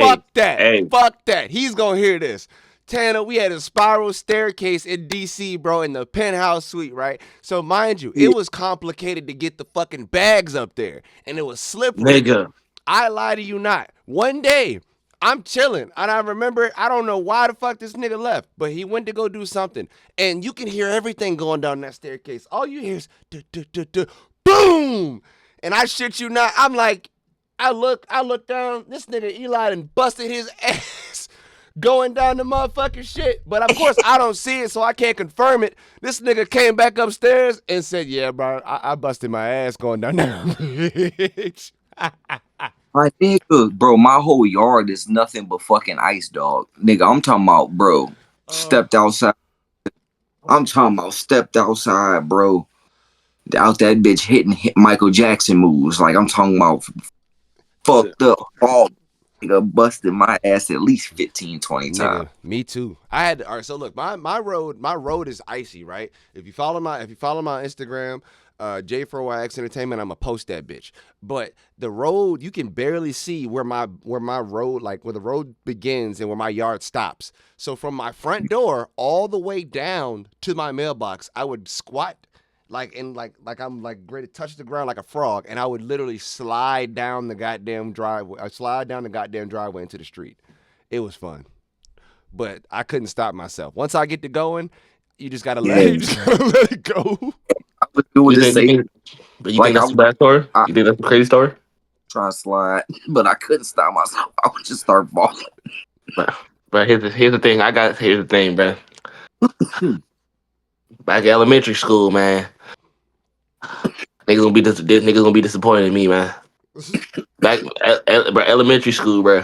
Fuck that. Hey. Fuck that. He's gonna hear this. Tana, we had a spiral staircase in DC, bro, in the penthouse suite, right? So mind you, it was complicated to get the fucking bags up there, and it was slippery. Nigga. I lie to you not. One day, I'm chilling, and I remember, I don't know why the fuck this nigga left, but he went to go do something, and you can hear everything going down that staircase. All you hear is boom, and I shit you not. I'm like, I look down. This nigga Eli done busted his ass going down the motherfucking shit. But of course, I don't see it, so I can't confirm it. This nigga came back upstairs and said, "Yeah, bro, I busted my ass going down there." Bitch. My nigga, bro, my whole yard is nothing but fucking ice, dog. Nigga, I'm talking about, bro, stepped outside. I'm talking about stepped outside, bro. Out that bitch hit Michael Jackson moves. Like, I'm talking about fucked up. All nigga busted my ass at least 15, 20 times. Nigga, me too. I had all right. So look, my road is icy, right? If you follow my Instagram, J4YX Entertainment, I'm gonna post that bitch. But the road, you can barely see where my road, like where the road begins and where my yard stops. So from my front door all the way down to my mailbox, I would squat like I'm like ready to touch the ground like a frog, and I would literally slide down the goddamn driveway. I slide down the goddamn driveway into the street. It was fun, but I couldn't stop myself. Once I get to going, you just gotta let it go. I was doing You the same. think that's a bad story? You think that's a crazy story? Trying to slide, but I couldn't stop myself. I would just start falling. But here's the thing. Here's the thing, bro. Back at elementary school, man. Niggas gonna be disappointed in me, man. Back bro, elementary school, bro.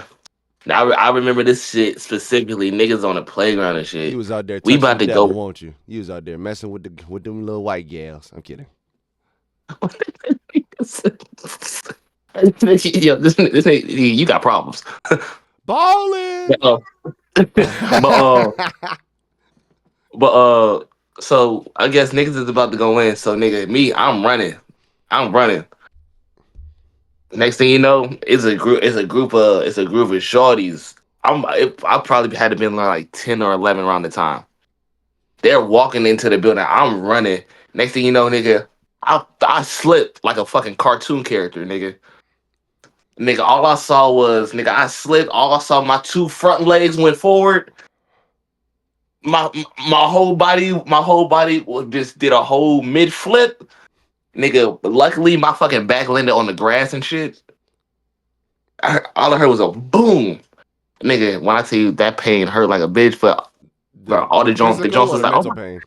I remember this shit specifically. Niggas on the playground and shit. You was out there We touching about the to devil, go. won't you? You was out there messing with them little white gals. I'm kidding. Yo, this ain't, you got problems. Ballin'. But so I guess niggas is about to go in. So nigga, me, I'm running. Next thing you know, it's a group. It's a group of shorties. I probably had to been like 10 or 11 around the time. They're walking into the building. I'm running. Next thing you know, nigga, I slipped like a fucking cartoon character, nigga. Nigga, all I saw was nigga, I slipped. All I saw, my two front legs went forward. My my whole body was just did a whole mid flip. Nigga, luckily my fucking back landed on the grass and shit. All I heard was a boom. Nigga, when I tell you that pain hurt like a bitch, but bro, all the physical Jones or was the like, oh mental my, pain?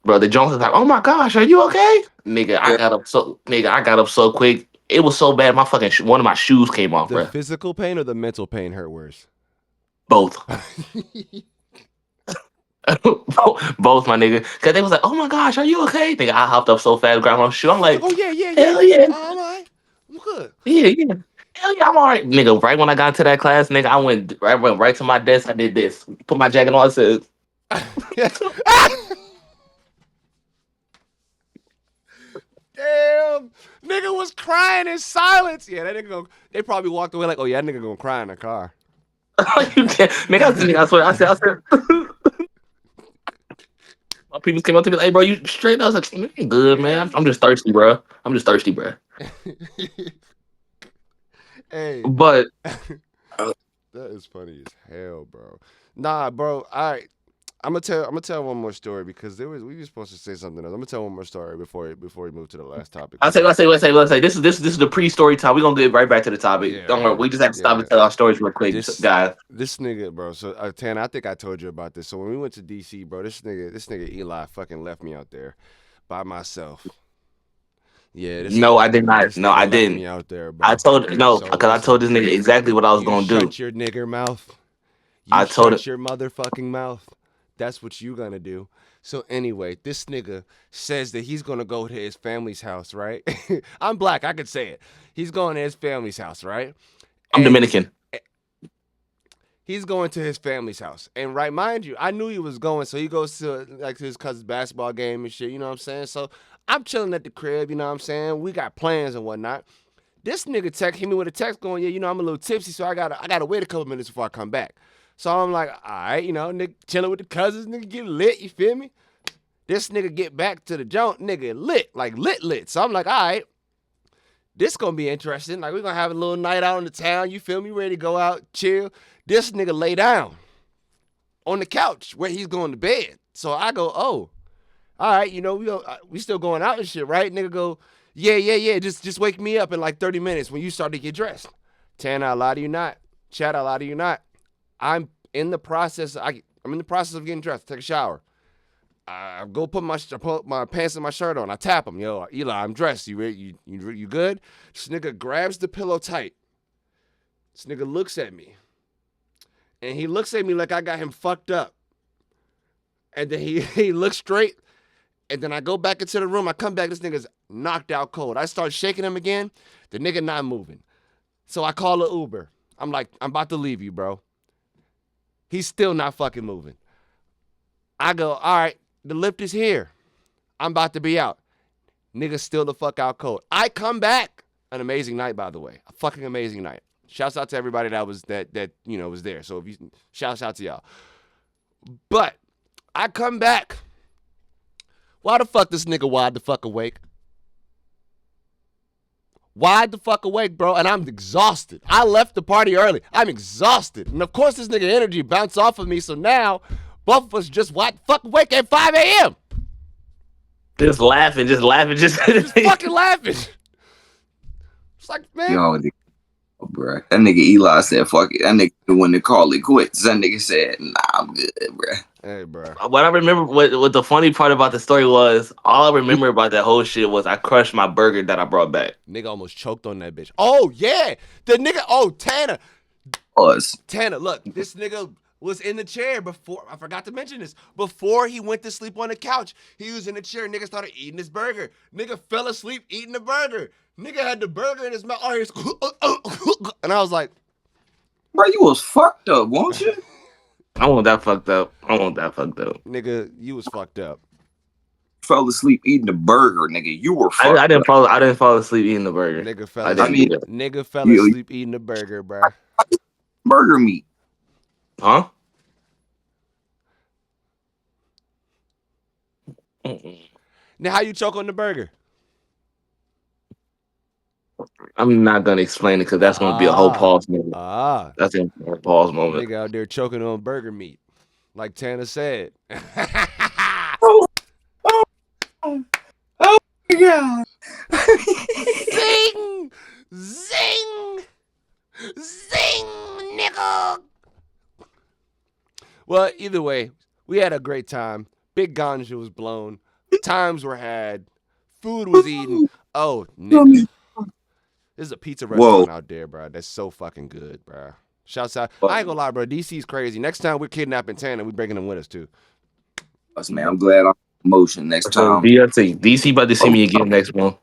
bro, the Jones was like, oh my gosh, are you okay? Nigga, I got up so quick. It was so bad, my fucking one of my shoes came off, The bro. physical pain or the mental pain hurt worse? Both. Both, my nigga. Cause they was like, oh my gosh, are you okay? Nigga, I hopped up so fast, grabbed my shoe. I'm like, Oh yeah. hell yeah. I'm alright. I'm good. Yeah. Hell yeah, I'm alright. Nigga, right when I got into that class, nigga, I went right to my desk. I did this. Put my jacket on. I said, Damn, nigga was crying in silence. Yeah, that nigga. They probably walked away like, oh yeah, that nigga gonna cry in the car. You can't, man. I swear, I said. My people came up to me like, "Hey, bro, you straight?" I was like, "Man, good, man. I'm just thirsty, bro. I'm just thirsty, bro." Hey, But that is funny as hell, bro. Nah, bro. All right, I'm gonna tell one more story because we were supposed to say something else. I'm gonna tell one more story before we move to the last topic. let's say. This is the pre-story time. We're gonna get right back to the topic. Yeah, Don't worry, yeah, we just have to stop yeah. and tell our stories real quick, guys. This nigga, bro. So Tan, I think I told you about this. So when we went to DC, bro, this nigga Eli fucking left me out there by myself. Yeah, No, I did not. this No, nigga I left didn't. me out there, bro. I told no, So because I told this nigga exactly what I was you gonna do. shut your nigger mouth. You I told shut your motherfucking mouth. That's what you gonna do. So anyway, this nigga says that he's gonna go to his family's house, right? I'm black, I could say it. He's going to his family's house, right? I'm Dominican. He's going to his family's house. And right, mind you, I knew he was going, so he goes to like his cousin's basketball game and shit, you know what I'm saying? So I'm chilling at the crib, you know what I'm saying? We got plans and whatnot. This nigga hit me with a text going, yeah, you know, I'm a little tipsy, so I gotta wait a couple minutes before I come back. So I'm like, all right, you know, nigga chilling with the cousins, nigga get lit, you feel me? This nigga get back to the joint, nigga lit, like lit. So I'm like, all right, this gonna be interesting. Like, we're gonna have a little night out in the town, you feel me? Ready to go out, chill. This nigga lay down on the couch where he's going to bed. So I go, oh, all right, you know, we still going out and shit, right? Nigga go, yeah. Just wake me up in like 30 minutes when you start to get dressed. Tan, I lie to you not. Chat, I lie to you not. I'm in the process. I'm in the process of getting dressed. Take a shower. I go put my pants and my shirt on. I tap him. Yo, Eli, I'm dressed. You ready? You good? This nigga grabs the pillow tight. This nigga looks at me. And he looks at me like I got him fucked up. And then he looks straight. And then I go back into the room. I come back. This nigga's knocked out cold. I start shaking him again. The nigga not moving. So I call an Uber. I'm like, I'm about to leave you, bro. He's still not fucking moving. I go, all right, the lift is here. I'm about to be out. Nigga still the fuck out cold. I come back. An amazing night, by the way. A fucking amazing night. Shouts out to everybody that was there. So if you shouts out to y'all. But I come back. Why the fuck this nigga wide the fuck awake? Wide the fuck awake, bro, and I'm exhausted. I left the party early. I'm exhausted. And of course this nigga energy bounced off of me, so now both of us just wide the fuck awake at 5 a.m. Just laughing. Just fucking laughing. It's like, man. Yo, bro. That nigga Eli said, fuck it. That nigga the one that called it quits. That nigga said, nah, I'm good, bro. Hey, bro. What I remember, what the funny part about the story was, all I remember about that whole shit was I crushed my burger that I brought back. Nigga almost choked on that bitch. Oh, yeah. The nigga, Tanner. Tanner, look, this nigga was in the chair before, I forgot to mention this, before he went to sleep on the couch. He was in the chair, nigga started eating his burger. Nigga fell asleep eating the burger. Nigga had the burger in his mouth. And I was like, bro, you was fucked up, won't you? I want that fucked up. Nigga, you was fucked up. Fell asleep eating the burger, nigga. You were fucked I didn't fall asleep eating the burger. Nigga fell asleep eating the burger, bro. Burger meat. Huh? Now how you choke on the burger? I'm not gonna explain it because that's gonna be a whole pause moment. That's a whole pause moment. Nigga out there choking on burger meat, like Tanner said. Oh my god! Zing, nigga. Well, either way, we had a great time. Big ganja was blown. Times were had. Food was eaten. Oh, nigga. There's a pizza restaurant out there, bro. That's so fucking good, bro. Shouts out. I ain't gonna lie, bro. DC's crazy. Next time we're kidnapping Tanner, we bringing him with us, too. Man, I'm glad I'm in motion next time. DC about to see me again next month.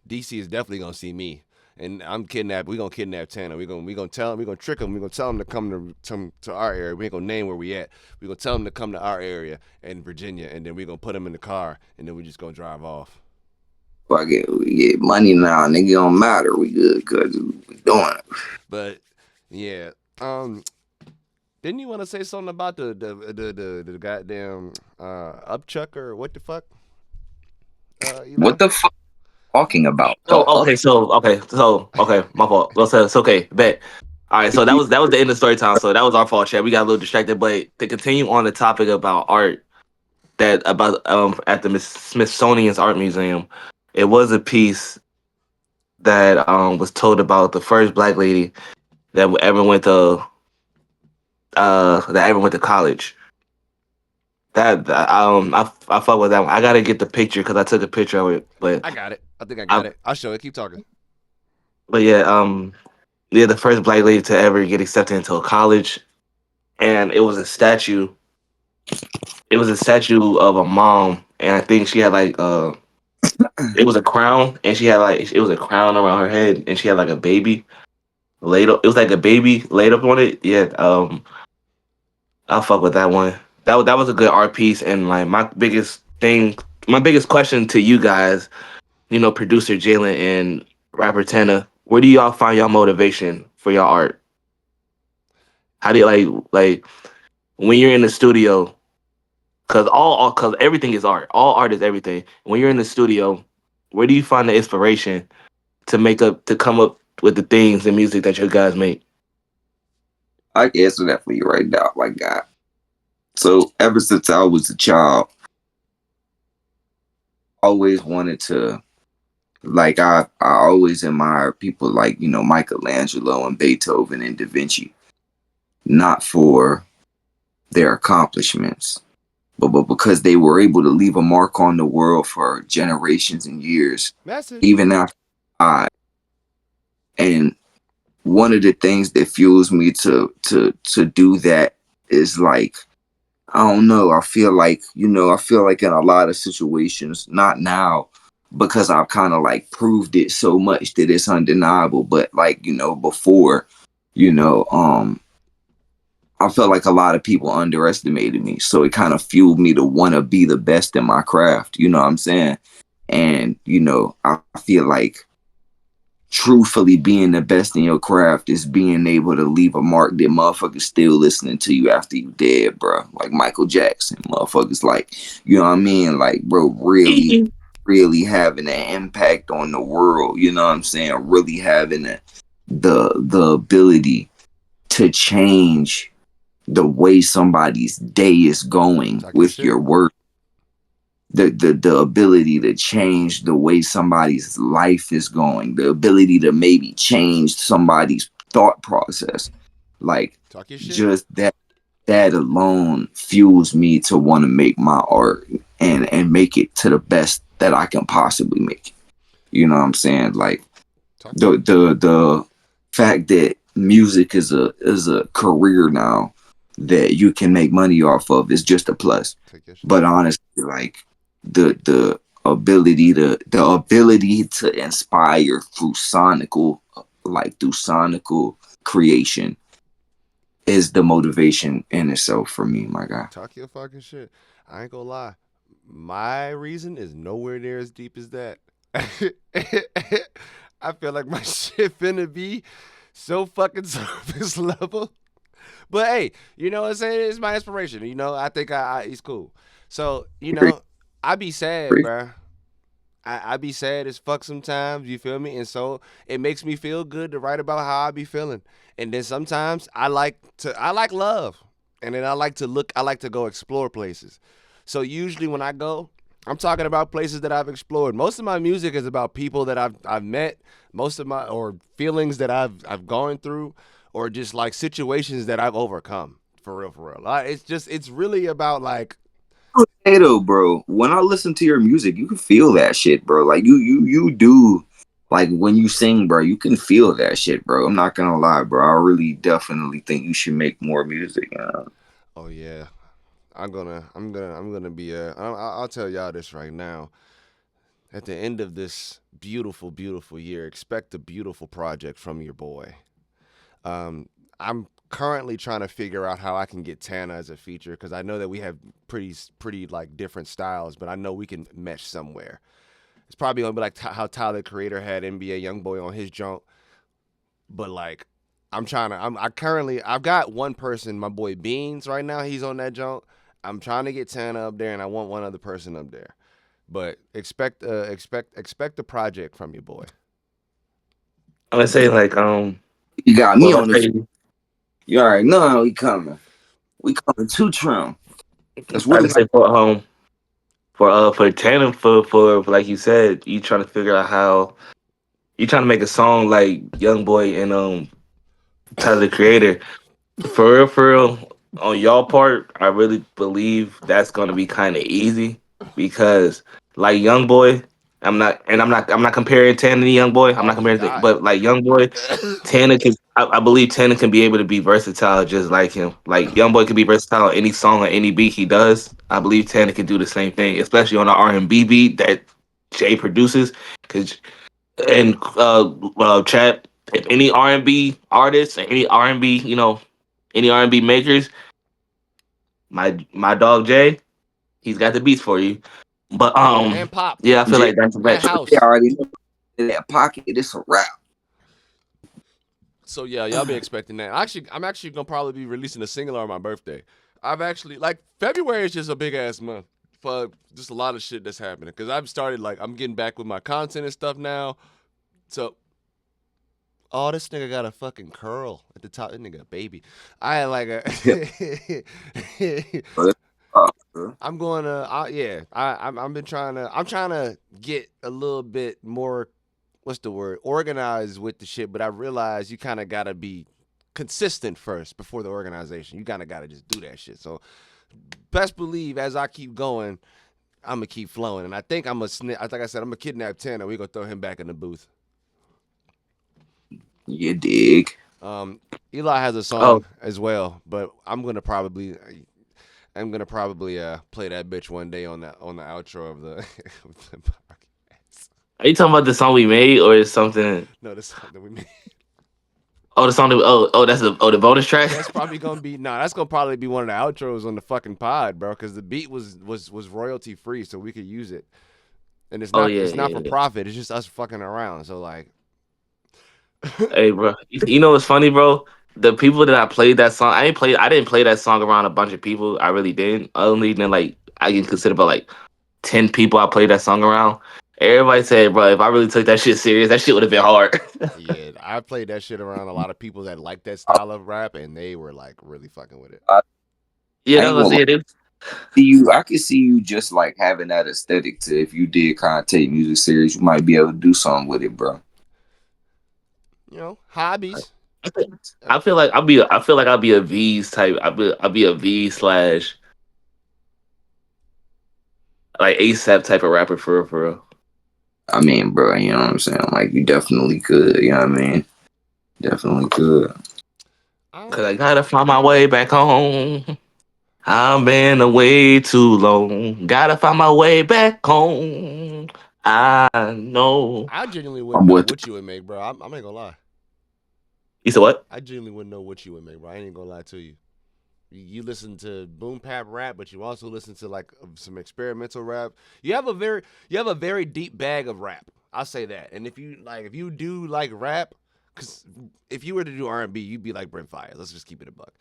DC is definitely gonna see me. And we're gonna kidnap Tanner. We're gonna tell him, we're gonna trick him, we're gonna tell him to come to our area. We ain't gonna name where we at. We're gonna tell him to come to our area in Virginia, and then we're gonna put him in the car, and then we're just gonna drive off. We get money now, nigga. Don't matter. We good because we doing it. But yeah, didn't you want to say something about the goddamn upchucker? What the fuck, Eli? What the fuck talking about? Oh, okay, my fault. Well, so it's okay. Bet. All right, so that was the end of story time. So that was our fault, chat. We got a little distracted, but to continue on the topic about art, that about at the Smithsonian's Art Museum, it was a piece that was told about the first black lady that ever went to college. I fuck with that one. I gotta get the picture because I took a picture of it, I got it. I think I I got it. I'll show it. Keep talking. but yeah, the first black lady to ever get accepted into a college, and it was a statue. It was a statue of a mom, and I think she had like it was a crown, and she had like it was a crown around her head, and she had like a baby laid up. It was like a baby laid up on it. Yeah, I'll fuck with that one. That was a good art piece, and like my biggest question to you guys, producer Jalen and rapper Tana, where do y'all find y'all motivation for your art? How do you like when you're in the studio? Cause everything is art. All art is everything. When you're in the studio, where do you find the inspiration to come up with the things and music that you guys make? I can answer that for you right now, my God. So ever since I was a child, I always wanted to I always admire people like, Michelangelo and Beethoven and Da Vinci, not for their accomplishments, but because they were able to leave a mark on the world for generations and years, Message. even after I. And one of the things that fuels me to do that is like, I don't know. I feel like in a lot of situations, not now, because I've kind of like proved it so much that it's undeniable. But like, before, you know, um, I felt like a lot of people underestimated me. So it kind of fueled me to want to be the best in my craft. You know what I'm saying? And, I feel like truthfully being the best in your craft is being able to leave a mark that motherfuckers still listening to you after you dead, bro. Like Michael Jackson, motherfuckers like, you know what I mean? Like, bro, really, really having an impact on the world. You know what I'm saying? Really having the ability to change the way somebody's day is going Talk your with shit. your work. The ability to change the way somebody's life is going, the ability to maybe change somebody's thought process, like Talk your shit. just that alone fuels me to want to make my art and make it to the best that I can possibly make it. You know what I'm saying? Like Talk the fact that music is a career now that you can make money off of is just a plus. Take your shit. But honestly, like the ability to inspire through sonical creation is the motivation in itself for me, my guy. Talk your fucking shit. I ain't gonna lie. My reason is nowhere near as deep as that. I feel like my shit finna be so fucking surface level. But hey, you know what I'm saying? It's my inspiration. I think he's cool. So, I be sad, bruh. I be sad as fuck sometimes, you feel me? And so it makes me feel good to write about how I be feeling. And then sometimes I like love. And then I like to go explore places. So usually when I go, I'm talking about places that I've explored. Most of my music is about people that I've met, or feelings that I've gone through, or just like situations that I've overcome. For real, for real. It's really about like, Hey though, bro, when I listen to your music, you can feel that shit, bro. Like you do, like when you sing, bro, you can feel that shit, bro. I'm not gonna lie, bro. I really definitely think you should make more music. oh yeah, I'm gonna be I'll tell y'all this right now. At the end of this beautiful, beautiful year, expect a beautiful project from your boy. Um, I'm currently trying to figure out how I can get Tana as a feature because I know that we have pretty like different styles, but I know we can mesh somewhere. It's probably gonna be like how Tyler Creator had NBA YoungBoy on his junk, but like I'm trying to. I've got one person, my boy Beans, right now. He's on that junk. I'm trying to get Tana up there, and I want one other person up there. But expect a project from your boy. I'm gonna say like You got me well, on the. You already know how we coming. We coming to Trump. That's I really just say for Tandem for like you said, you trying to figure out how you trying to make a song like Young Boy and Tyler the Creator. For real, on y'all part, I really believe that's gonna be kind of easy because like Young Boy, I'm not comparing Tana to Young Boy. I'm Oh, not he comparing, died. but like Young Boy, Tana can. I believe Tana can be able to be versatile just like him. Like Young Boy can be versatile on any song or any beat he does. I believe Tana can do the same thing, especially on the R&B beat that Jay produces. Cause and chat, if any R&B artists and any R&B, any R&B makers, my dog Jay, he's got the beats for you. But And Pop yeah, I feel Jay. like that's the and best. They House. already know in that pocket. It's a wrap. So yeah, y'all be expecting that. I'm actually gonna probably be releasing a single on my birthday. I've actually like February is just a big ass month for just a lot of shit that's happening. Because I've started like I'm getting back with my content and stuff now. So oh, this nigga got a fucking curl at the top. This nigga a baby. I had like Yeah. a. I'm going to, yeah. I've been trying to. I'm trying to get a little bit more. What's the word? Organized with the shit. But I realize you kind of gotta be consistent first before the organization. You kind of gotta just do that shit. So best believe as I keep going, I'm gonna keep flowing. And I think I'm gonna like I said, I'm gonna kidnap Tanner. We gonna throw him back in the booth. You dig? Eli has a Oh, song as well, but I'm gonna probably play that bitch one day on the outro of the, of the podcast. are you talking about the song we made or is something? No, the song that we made. Oh, the song that that's the bonus track. That's probably gonna be That's gonna probably be one of the outros on the fucking pod, bro. Because the beat was royalty free, so we could use it, and Oh yeah, it's not yeah, for yeah. profit. It's just us fucking around. So like, Hey, bro, you know what's funny, bro? The people that I played that song, I didn't play that song around a bunch of people. I really didn't. Only then like I can consider about like 10 people I played that song around. Everybody said, bro, if I really took that shit serious, that shit would have been hard. yeah, I played that shit around a lot of people that like that style of rap, and they were like really fucking with it. I, Yeah, I that ain't was gonna lie. it. See you. I can see you just like having that aesthetic to if you did kind of take music serious, you might be able to do something with it, bro. Hobbies. I feel like I'll be a V's type. I'll be a V slash like ASAP type of rapper for real, for real. I mean, bro, you know what I'm saying? Like you definitely could, you know what I mean? Definitely could. Cause I gotta find my way back home. I've been away too long. Gotta find my way back home. I know. I genuinely My wouldn't know boy what you would make, bro. I'm not gonna lie. You said what? I genuinely wouldn't know what you would make, bro. I ain't gonna lie to you. You listen to boom bap rap, but you also listen to like some experimental rap. You have a very deep bag of rap. I'll say that. And if you do like rap, because if you were to do R&B, you'd be like Brent Fires. Let's just keep it a buck.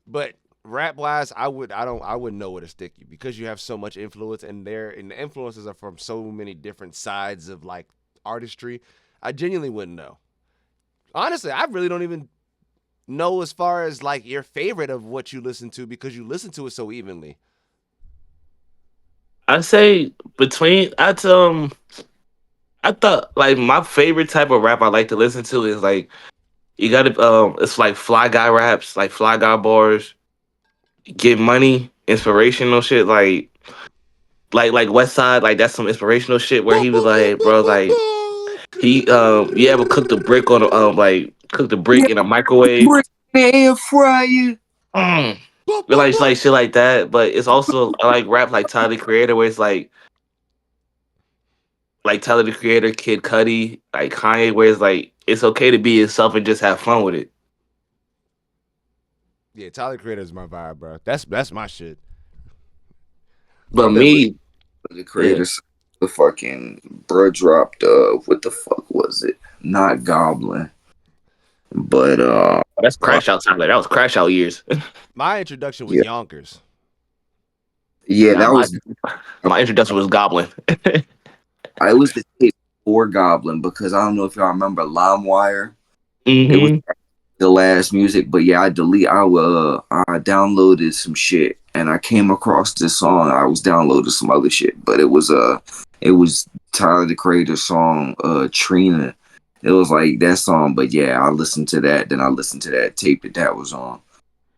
But rap wise, I wouldn't know where to stick you because you have so much influence, and the influences are from so many different sides of like artistry. I genuinely wouldn't know. Honestly, I really don't even know as far as like your favorite of what you listen to because you listen to it so evenly. I say between I thought like my favorite type of rap I like to listen to is like you gotta it's like fly guy raps, like fly guy bars, get money, inspirational shit like West Side, like that's some inspirational shit where he was like, bro, like he you ever cooked a brick on a cooked a yeah, brick in a microwave? brick air fryer. Mm. Like shit like that. But it's also I like rap like Tyler the Creator where it's like Tyler the Creator, Kid Cudi, like Kanye, where it's like it's okay to be yourself and just have fun with it. Yeah, Tyler Creator is my vibe, bro. That's my shit. But I've been listening me, to the yeah, creators. The fucking bro dropped what the fuck was it? Not Goblin. But That's Crash Out time. That was Crash Out years. My introduction was yeah. Yonkers. Yeah, Nah, that was my introduction was Goblin. I was the tape for Goblin because I don't know if y'all remember LimeWire. It was Mm-hmm. the last music, but yeah, I downloaded some shit and I came across this song. I was downloading some other shit, but it was Tyler the Creator's song, Trina. It was like that song, but yeah, I listened to that, then I listened to that tape that was on.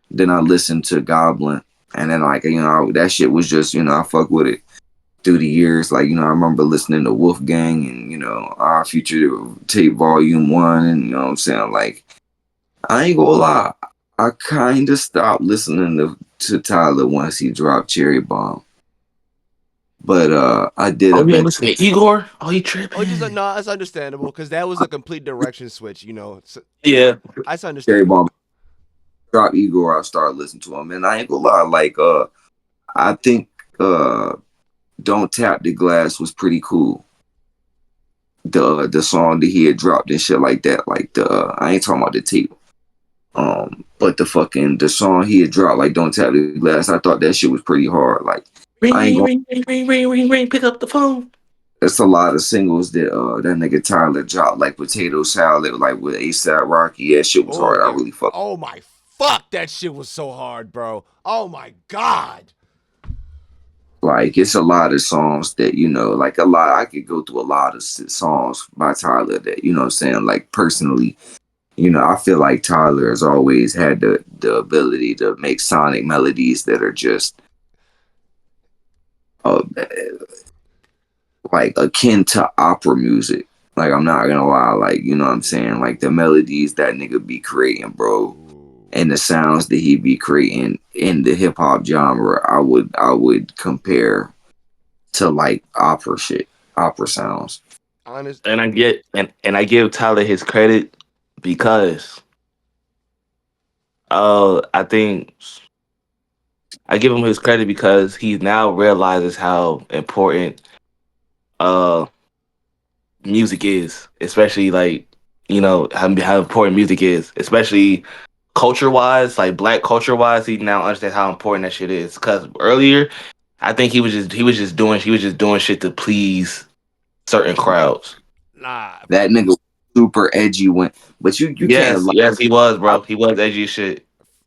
Then I listened to Goblin, and then like that shit was just I fuck with it through the years. Like I remember listening to Wolfgang and Our Future Tape Volume 1, and you know what I'm saying. Like I ain't gonna lie, I kind of stopped listening to Tyler once he dropped Cherry Bomb, but I did Oh, you ain't eventually. listen to Igor? Oh, you tripping? Oh, just no, that's understandable because that was a complete direction switch. So, Yeah. that's Cherry understandable. Bomb drop Igor, I started listening to him, and I ain't gonna lie, like I think Don't Tap the Glass was pretty cool. The song that he had dropped and shit like that, like I ain't talking about the tape. But the song he had dropped, like Don't Tap the Glass, I thought that shit was pretty hard. Like Ring, I ain't ring, gonna. ring, ring, ring, ring, ring, ring. Pick up the phone. There's a lot of singles that that nigga Tyler dropped, like Potato Salad, like with ASAP Rocky. That shit was Oh hard. I yeah. really fuck. Oh my fuck, that shit was so hard, bro. Oh my god. Like it's a lot of songs that like a lot. I could go through a lot of songs by Tyler that what I'm saying. Like personally, I feel like Tyler has always had the ability to make sonic melodies that are just uh, like akin to opera music. Like I'm not gonna lie, like what I'm saying, like the melodies that nigga be creating, bro, and the sounds that he be creating in the hip hop genre, I would compare to like opera shit, opera sounds. Honest. And I give Tyler his credit because I think I give him his credit because he now realizes how important uh music is, especially like how important music is, especially culture wise, like black culture wise. He now understands how important that shit is. Because earlier, I think he was just doing shit to please certain crowds. Nah. That nigga was super edgy but you can't Yes, lie. yes, he was, I bro. He was edgy as shit.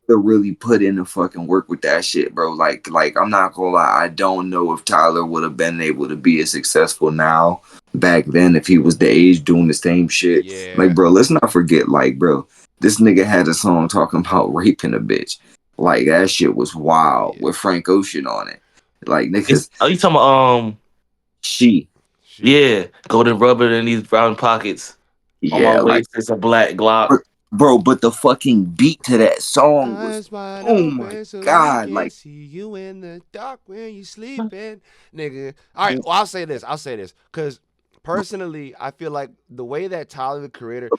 to really put in the fucking work with that shit, bro. Like I'm not gonna lie, I don't know if Tyler would have been able to be as successful now back then if he was the age doing the same shit. Like, Yeah. bro, let's not forget, like, bro, this nigga had a song talking about raping a bitch. Like that shit was wild Yeah. with Frank Ocean on it. Like niggas, Oh, you talking about she, She. yeah, golden rubber in these brown pockets. On my yeah, like, waist is a black Glock. bro, but the fucking beat to that song was, Eyes wide oh my open so we god, can like. see you in the dark when you sleeping, nigga. All right, well, I'll say this. Because personally, I feel like the way that Tyler, the Creator,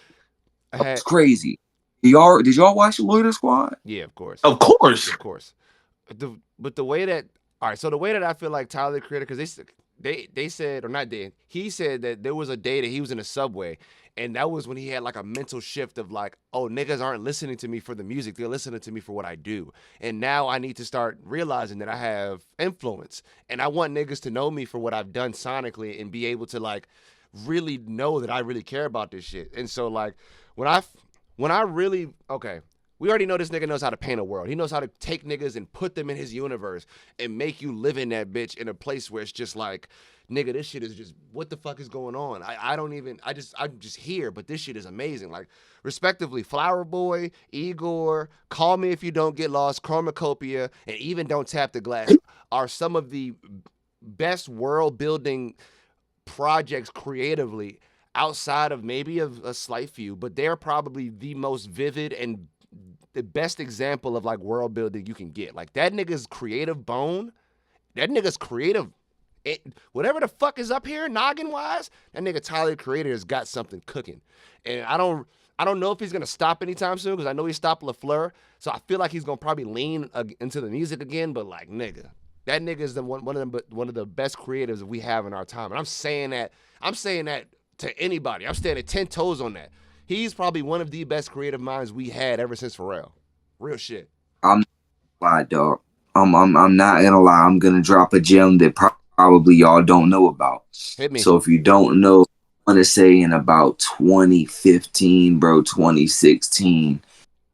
It's had. crazy. Did y'all watch the Loiter Squad? Yeah, of course. Of course. Of course. But the way that. All right, so the way that I feel like Tyler, the Creator, because they said, or not they, he said that there was a day that he was in a subway, and that was when he had like a mental shift of like, oh, niggas aren't listening to me for the music, they're listening to me for what I do. And now I need to start realizing that I have influence, and I want niggas to know me for what I've done sonically and be able to like really know that I really care about this shit. And so like when I really, okay, we already know this nigga knows how to paint a world. He knows how to take niggas and put them in his universe and make you live in that bitch in a place where it's just like, nigga, this shit is just, what the fuck is going on? I'm just here, but this shit is amazing. Like, respectively, Flower Boy, Igor, Call Me If You Don't Get Lost, Chromacopia, and even Don't Tap the Glass are some of the best world building projects creatively outside of maybe a slight few, but they're probably the most vivid and the best example of like world building you can get. Like that nigga's creative bone, that nigga's creative. Whatever the fuck is up here, noggin wise, that nigga Tyler the Creator has got something cooking, and I don't know if he's gonna stop anytime soon because I know he stopped LaFleur, so I feel like he's gonna probably lean into the music again. But like, nigga, That nigga is one of the best creatives we have in our time, and I'm saying that to anybody. I'm standing 10 toes on that. He's probably one of the best creative minds we had ever since Pharrell. Real shit. I'm not lie, dog. I'm not gonna lie. I'm gonna drop a gem that probably y'all don't know about. Hit me. So if you don't know, I want to say in about 2015, bro, 2016,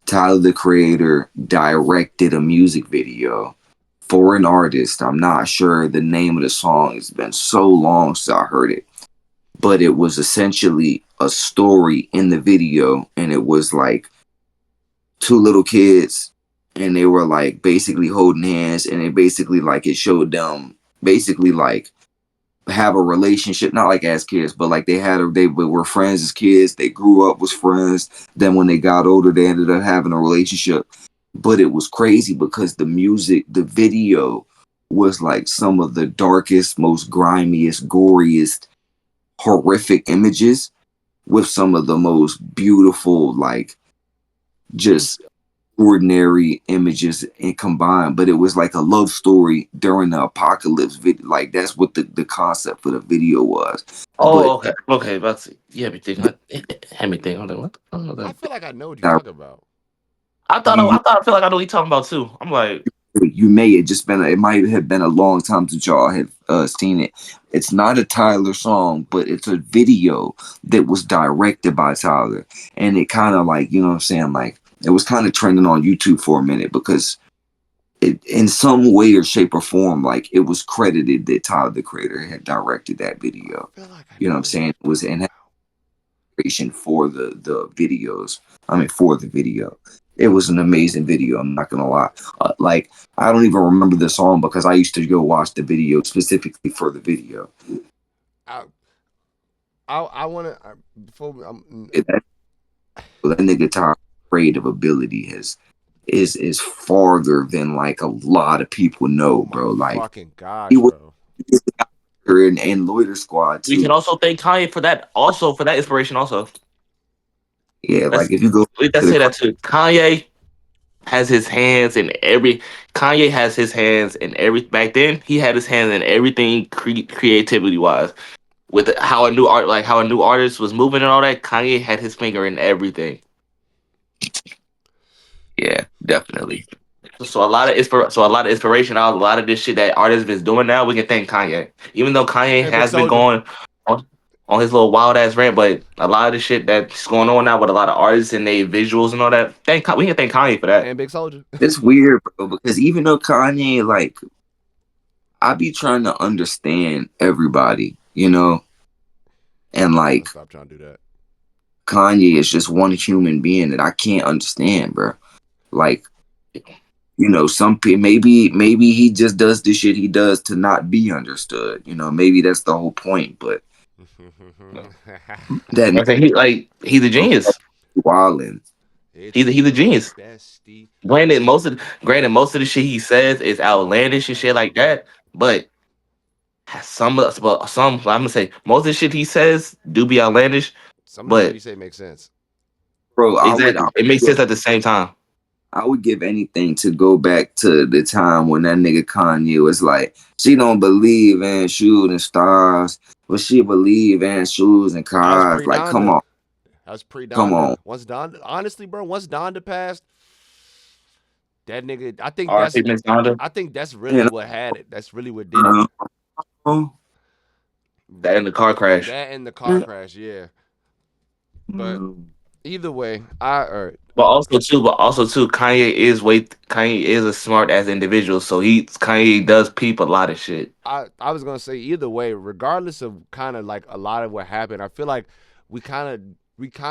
Tyler the Creator directed a music video for an artist. I'm not sure the name of the song. It's been so long since I heard it. But it was essentially a story in the video, and it was like two little kids, and they were like basically holding hands, and it basically like it showed them basically like have a relationship, not like as kids, but like they were friends as kids. They grew up was friends. Then when they got older, they ended up having a relationship. But it was crazy because the video was like some of the darkest, most grimiest, goriest, horrific images with some of the most beautiful, like just ordinary images and combined. But it was like a love story during the apocalypse. Like that's what the concept for the video was. Oh, okay, okay. That's yeah. Me think. Had me think. What? I feel like I know what you're talking about. I feel like I know what you're talking about too. I'm like, you may have just been. It might have been a long time since y'all had seen it. It's not a Tyler song, but it's a video that was directed by Tyler, and it kind of like, you know what I'm saying, like it was kind of trending on YouTube for a minute because it, in some way or shape or form, like it was credited that Tyler the Creator had directed that video. You know what I'm saying? It was in for the videos. I mean, for the video. It was an amazing video. I'm not gonna lie. Like I don't even remember the song because I used to go watch the video specifically for the video. I want to before that nigga Tyler's creative ability is farther than like a lot of people know, bro. Like fucking gosh, he was bro. and Loiter Squad too. we can also thank Kanye for that. Also for that inspiration. Also, yeah, like if you go, let's say that too. Kanye has his hands in every. Kanye has his hands in every. Back then, he had his hands in everything creativity wise. With how a new artist was moving and all that, Kanye had his finger in everything. Yeah, definitely. So a lot of inspiration out of a lot of this shit that artists been doing now. We can thank Kanye, even though Kanye has been going on his little wild ass rant. But a lot of the shit that's going on now with a lot of artists and their visuals and all that, we can thank Kanye for that. And Big Soldier. It's weird, bro, because even though Kanye, like, I be trying to understand everybody, you know, and like, stop trying to do that. Kanye is just one human being that I can't understand, bro. Like, you know, some people maybe he just does the shit he does to not be understood. You know, maybe that's the whole point. But he's a genius. Wildin'. He's a genius. Granted, most of the shit he says is outlandish and shit like that. But I'm gonna say most of the shit he says do be outlandish. Some of the shit he say makes sense. Bro, exactly. It makes sense at the same time. I would give anything to go back to the time when that nigga Kanye was like, she don't believe in shooting stars, but she believe in shoes and cars. Like, come on. That was pre-Donda. Come on. Once Donda, honestly, bro, once Donda passed, that nigga, I think that's really what had it. That's really what did it. That in the car crash. Yeah. But either way, But also too, Kanye is a smart ass individual, so Kanye does peep a lot of shit. I was gonna say either way, regardless of kind of like a lot of what happened, I feel like we kind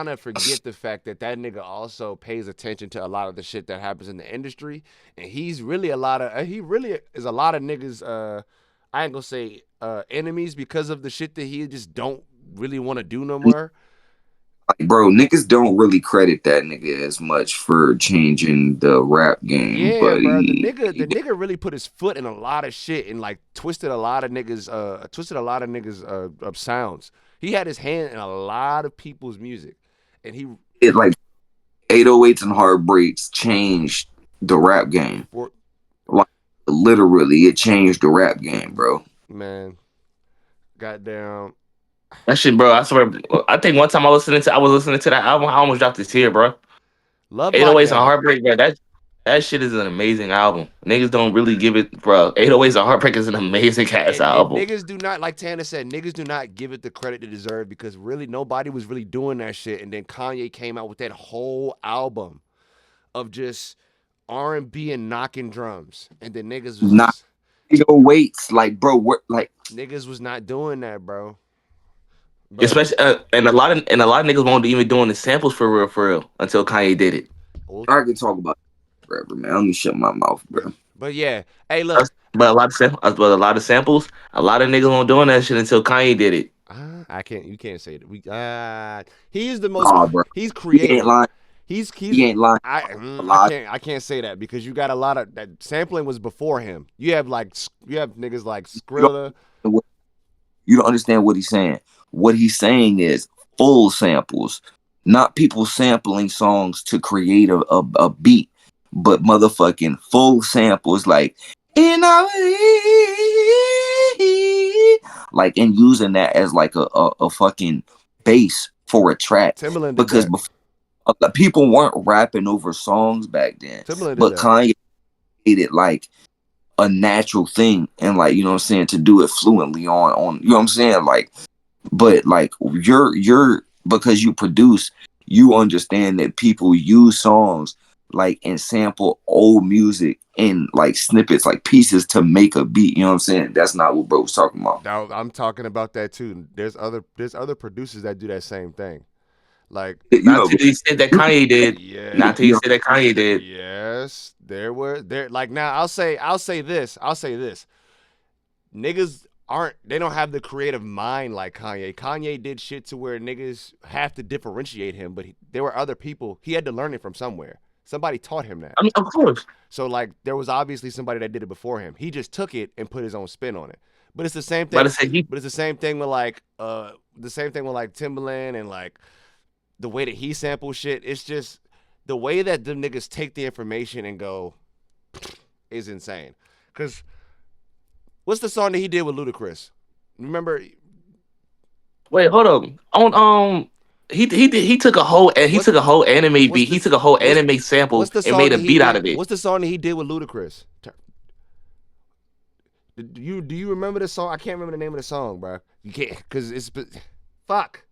of forget the fact that nigga also pays attention to a lot of the shit that happens in the industry, and he really is a lot of niggas. I ain't gonna say enemies because of the shit that he just don't really want to do no more. Like, bro, niggas don't really credit that nigga as much for changing the rap game. Yeah, but bro, the nigga really put his foot in a lot of shit and like twisted a lot of niggas sounds. He had his hand in a lot of people's music, and it like 808s and Heartbreaks changed the rap game. literally it changed the rap game, bro. Man, goddamn. That shit, bro. I swear. I think one time I was listening to that album. I almost dropped a tear, bro. Love 808s and Lockdown. Heartbreak, bro. That shit is an amazing album. Niggas don't really give it, bro. 808s and Heartbreak is an amazing ass And album. niggas do not, like Tana said, niggas do not give it the credit it deserve because really nobody was really doing that shit. And then Kanye came out with that whole album of just R&B and knocking drums, and then niggas was Not just 808s, like bro, what like niggas was not doing that, bro. But Especially and a lot of niggas won't even doing the samples for real until Kanye did it. I can talk about it forever, man. Let me shut my mouth, bro. but yeah, hey, look, But a lot of samples, a lot of niggas won't doing that shit until Kanye did it. I can't. You can't say that. He's the most. Nah, bro. He's He ain't creative. lying. He's He ain't lying. A I lot. can't say that because you got a lot of that sampling was before him. You have niggas like You don't, Skrilla. you don't understand what he's saying. What he's saying is full samples, not people sampling songs to create a beat, but motherfucking full samples like in our like and using that as like a fucking base for a track Timbaland did because that. people weren't rapping over songs back then, Timbaland did but that. Kanye made it like a natural thing and like you know what I'm saying to do it fluently on you know what I'm saying like but like you're because you produce you understand that people use songs like and sample old music in like snippets like pieces to make a beat, you know what I'm saying? That's not what bro was talking about. Now, I'm talking about that too. There's other producers that do that same thing. Like You Not know, to the extent that Kanye did. yeah, Not to the extent that Kanye did. yes, there like now I'll say this. Niggas they don't have the creative mind like Kanye. Kanye did shit to where niggas have to differentiate him, but there were other people. He had to learn it from somewhere. Somebody taught him that. I mean, of course. So like there was obviously somebody that did it before him. He just took it and put his own spin on it. But it's the same But I thing. say he But it's the same thing with like Timbaland and like the way that he samples shit. It's just the way that them niggas take the information and go is insane. Cause what's the song that he did with Ludacris? Remember wait, hold up. He took a whole what's anime what's beat. He this took a whole what's anime sample what's the and song made a that he beat out did? of it. What's the song that he did with Ludacris? Do you remember the song? I can't remember the name of the song, bro. You can't because it's fuck.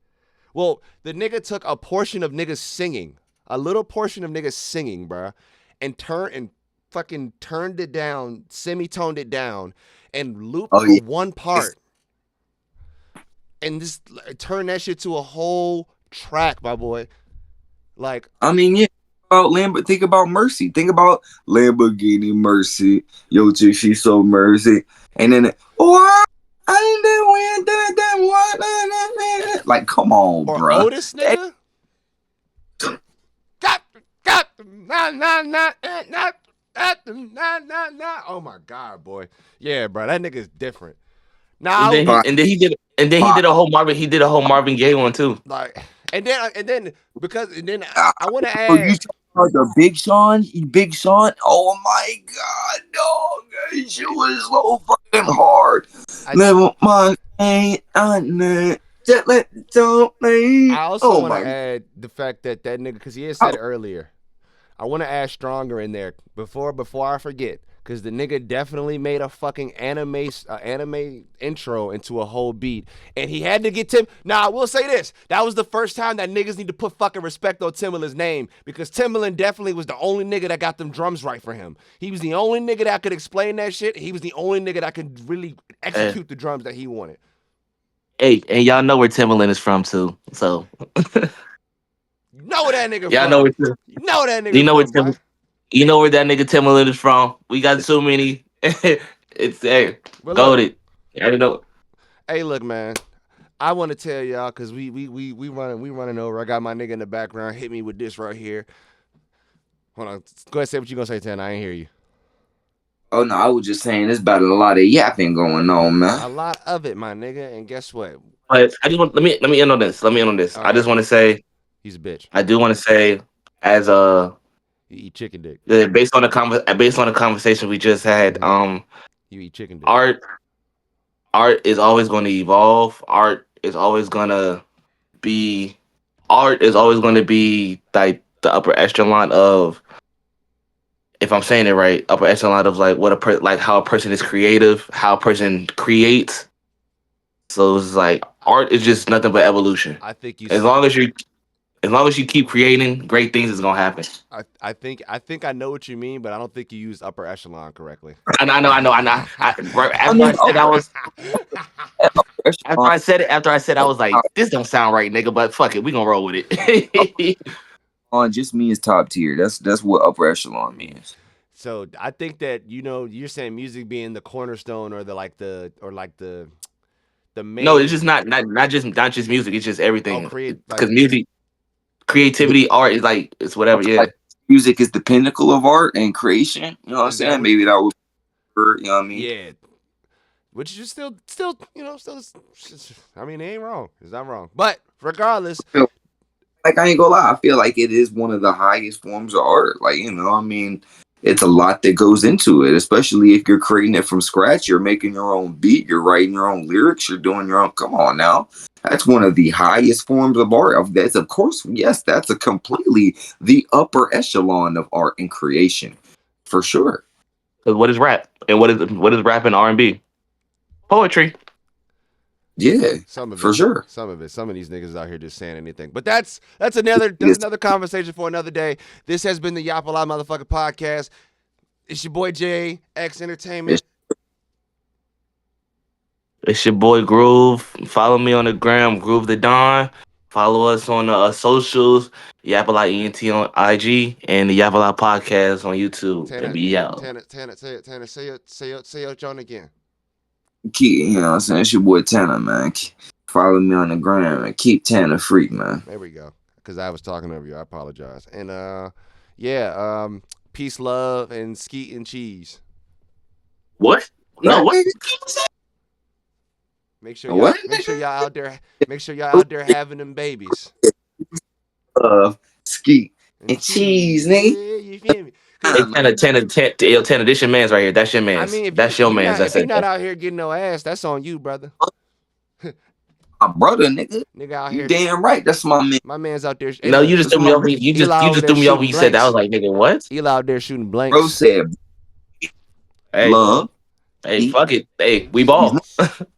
Well, the nigga took a portion of niggas singing, a little portion of niggas singing, bro, and fucking turned it down, semi-toned it down, and looped oh for yeah. one part, and just turn that shit to a whole track, my boy. Like, I mean, yeah. Think about Mercy. Think about Lamborghini Mercy. Yo, chick, she's so mercy. And then, oh, I didn't win that. Like, come on, or bruh. Otis, nigga. Got nah nah nah nah nah nah. Oh my god, boy. Yeah, bro, that nigga's different. And Now, then he did a whole Marvin Gaye one too. like, and then because and then Ah, I want to bro, you add. talking about the Big Sean? Big Sean? Oh my God, dog. That shit was so fucking hard. I, Never mind, ain't on it. Just let don't I me. also Oh want to my add the fact that nigga, because he had God. said earlier, I want to add Stronger in there before I forget, because the nigga definitely made a fucking anime intro into a whole beat, and he had to get Tim. Now I will say this: that was the first time that niggas need to put fucking respect on Timbaland's name, because Timbaland definitely was the only nigga that got them drums right for him. He was the only nigga that could explain that shit. He was the only nigga that could really Uh, execute the drums that he wanted. hey, and y'all know where Timberland is from too. So You know where that nigga y'all know from? where You know where that you nigga know where from, boy. you know where that nigga Timberland is from. We got so many. It's hey, But look, goaded. I know. hey, look, man. I want to tell y'all because we running over. I got my nigga in the background. Hit me with this right here. Hold on. Go ahead, say what you gonna say, Tan. I ain't hear you. Oh no, I was just saying there's about a lot of yapping going on, man. A lot of it, my nigga. And guess what? But I just want let me end on this. Let me end on this. All I just right. want to say He's a bitch. I do want to say as a You eat chicken dick. Yeah, based on the conversation we just had, You eat chicken dick. art is always going to evolve. Be art is always going to be like the upper echelon of, if I'm saying it right, upper echelon of like like how a person is creative, how a person creates. So it's like art is just nothing but evolution. I think you. As long as you keep creating, great things is gonna happen. I think I know what you mean, but I don't think you used upper echelon correctly. I know. Right I after I mean, said I was echelon, after I said I was like, this don't sound right, nigga. But fuck it, we gonna roll with it. echelon just means top tier. That's what upper echelon means. So I think that you're saying music being the cornerstone or the No, it's main. just not just music. It's just Oh, everything. create like Because music, creativity, art is like it's whatever. Yeah. Like music is the pinnacle of art and creation. You know what I'm is that saying? what? Maybe that would, you know what I mean? Yeah, which is still still. I mean, it ain't wrong. It's not wrong. But regardless, Like I ain't gonna lie, I feel like it is one of the highest forms of art. Like, I mean, it's a lot that goes into it, especially if you're creating it from scratch. You're making your own beat, you're writing your own lyrics, you're doing your own. Come on now, that's one of the highest forms of art. That's of course, yes, that's a completely the upper echelon of art and creation, for sure. Because what is rap and what is rap and R&B? Poetry. Yeah, some of for it, sure. some of it, some of these niggas out here just saying anything. But that's another conversation for another day. This has been the Yappalot motherfucking podcast. It's your boy Jay X Entertainment. It's your boy Groove. Follow me on the gram, Groove the Don. Follow us on the socials, Yappalot ENT on IG, and the Yappalot Podcast on YouTube. And be out. Say your John again. You know what I'm saying? It's your boy Tanner, man. Follow me on the gram and keep Tanner free, man. There we go. Because I was talking over you. I apologize. And yeah, peace, love, and skeet and cheese. What? No, what? Make sure What? y'all out there having them babies. Skeet and cheese, nigga. Yeah, you feel me? Hey, Tanner, this your man's right here. That's your I man's. mean, That's your man's. That's if you're it. not out here getting no ass, that's on you, brother. My brother, nigga. Nigga out You here. damn right. That's my man. My man's out there. No, you just threw me off. You just threw me off when you said that. I was like, nigga, what? Eli out there shooting Bro blanks. said, Hey, love. hey, fuck it. Hey, we ball.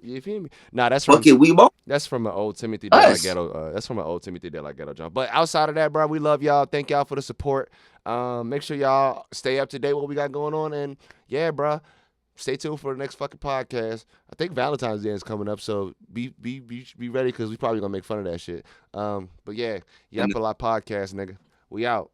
You feel me? Nah, that's Fuck it, we ball. That's from an old Timothy De La Ghetto. That's from an old Timothy De La Ghetto, John. But outside of that, bro, we love y'all. Thank y'all for the support. Make sure y'all stay up to date what we got going on, and yeah, bro, stay tuned for the next fucking podcast. I think Valentine's Day is coming up, so be ready because we probably gonna make fun of that shit. But yeah, Yappalot podcast, nigga. We out.